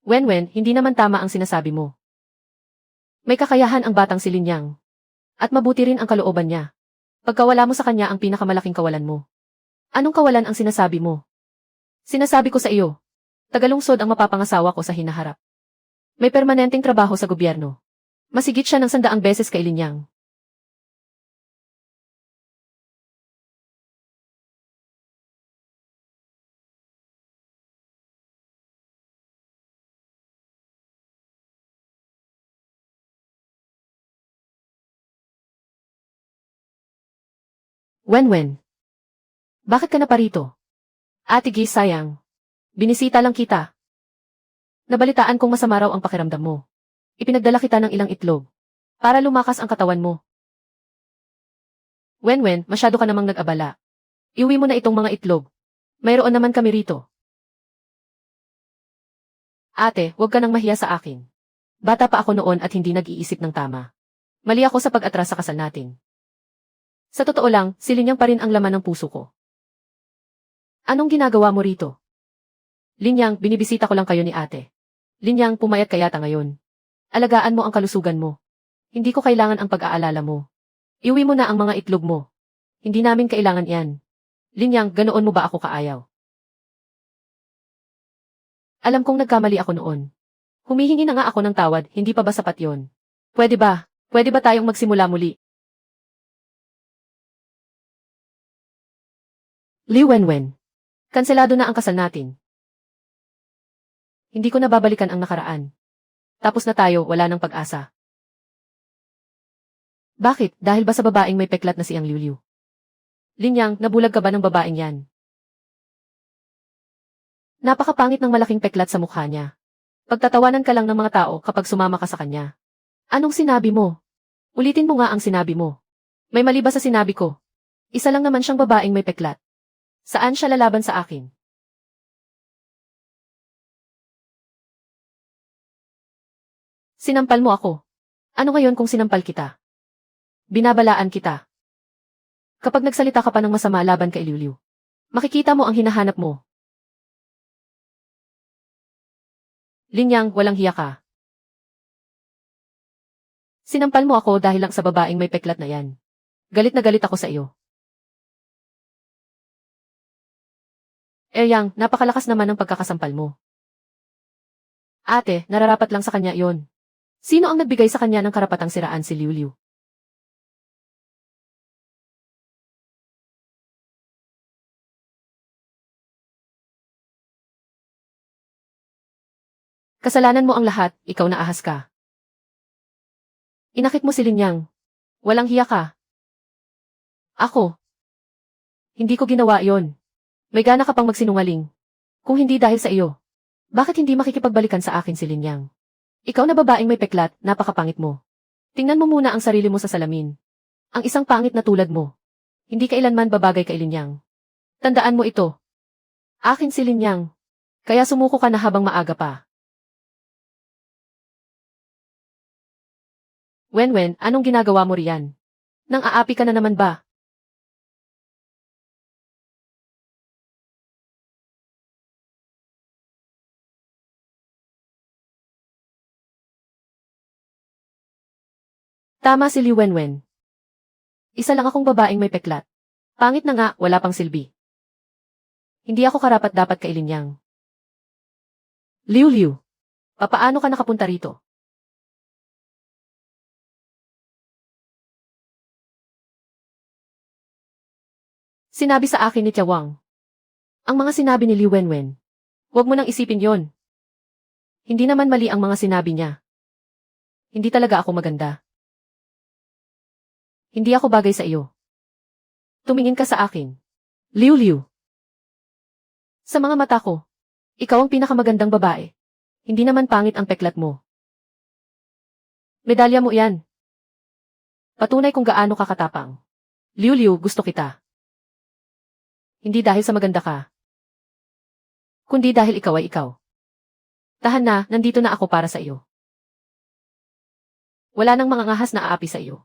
Wenwen, hindi naman tama ang sinasabi mo. May kakayahan ang batang si Lin Yang. At mabuti rin ang kalooban niya. Pagkawala mo sa kanya ang pinakamalaking kawalan mo. Anong kawalan ang sinasabi mo? Sinasabi ko sa iyo, tagalungsod ang mapapangasawa ko sa hinaharap. May permanenteng trabaho sa gobyerno. Masigit siya ng 100 beses kay Lin Yang. Wenwen, bakit ka na pa rito? Ate Gi, sayang. Binisita lang kita. Nabalitaan kong masama raw ang pakiramdam mo. Ipinagdala kita ng ilang itlog. Para lumakas ang katawan mo. Wenwen, masyado ka namang nag-abala. Iuwi mo na itong mga itlog. Mayroon naman kami rito. Ate, huwag ka nang mahiya sa akin. Bata pa ako noon at hindi nag-iisip ng tama. Mali ako sa pag-atras sa kasal natin. Sa totoo lang, si Lin Yang pa rin ang laman ng puso ko. Anong ginagawa mo rito? Lin Yang, binibisita ko lang kayo ni ate. Lin Yang, pumayat ka yata ngayon. Alagaan mo ang kalusugan mo. Hindi ko kailangan ang pag-aalala mo. Iuwi mo na ang mga itlog mo. Hindi namin kailangan yan. Lin Yang, ganoon mo ba ako kaayaw? Alam kong nagkamali ako noon. Humihingi na nga ako ng tawad, hindi pa ba sapat yon? Pwede ba? Pwede ba tayong magsimula muli? Li Wenwen. Kanselado na ang kasal natin. Hindi ko na babalikan ang nakaraan. Tapos na tayo, wala nang pag-asa. Bakit? Dahil ba sa babaeng may peklat na siyang Liu? Lin Yang, nabulag ka ba ng babaeng yan? Napakapangit ng malaking peklat sa mukha niya. Pagtatawanan ka lang ng mga tao kapag sumama ka sa kanya. Anong sinabi mo? Ulitin mo nga ang sinabi mo. May mali ba sa sinabi ko? Isa lang naman siyang babaeng may peklat. Saan siya lalaban sa akin? Sinampal mo ako. Ano ngayon kung sinampal kita? Binabalaan kita. Kapag nagsalita ka pa ng masama laban kay Liu Liu, makikita mo ang hinahanap mo. Linyang, walang hiya ka. Sinampal mo ako dahil lang sa babaeng may peklat na yan. Galit na galit ako sa iyo. Yang, napakalakas naman ng pagkakasampal mo. Ate, nararapat lang sa kanya yon. Sino ang nagbigay sa kanya ng karapatang siraan si Liu Liu? Kasalanan mo ang lahat, ikaw na ahas ka. Inakit mo si Linyang. Walang hiya ka. Ako. Hindi ko ginawa yon. May gana ka pang magsinungaling. Kung hindi dahil sa iyo. Bakit hindi makikipagbalikan sa akin si Linyang? Ikaw na babaeng may peklat, napakapangit mo. Tingnan mo muna ang sarili mo sa salamin. Ang isang pangit na tulad mo. Hindi kailanman babagay kay Linyang. Tandaan mo ito. Akin si Linyang. Kaya sumuko ka na habang maaga pa. Wenwen, anong ginagawa mo riyan? Nang aapi ka na naman ba? Tama si Liu Wenwen. Isa lang akong babaeng may peklat. Pangit na nga, wala pang silbi. Hindi ako karapat-dapat kay Linyang. Liu Liu, papaano ka nakapunta rito? Sinabi sa akin ni Tiawang. Ang mga sinabi ni Liu Wenwen. Huwag mo nang isipin yon. Hindi naman mali ang mga sinabi niya. Hindi talaga ako maganda. Hindi ako bagay sa iyo. Tumingin ka sa akin. Liu Liu. Sa mga mata ko, ikaw ang pinakamagandang babae. Hindi naman pangit ang peklat mo. Medalya mo yan. Patunay kung gaano ka katapang. Liu Liu, gusto kita. Hindi dahil sa maganda ka. Kundi dahil ikaw ay ikaw. Tahan na, nandito na ako para sa iyo. Wala nang mga ngahas na aapi sa iyo.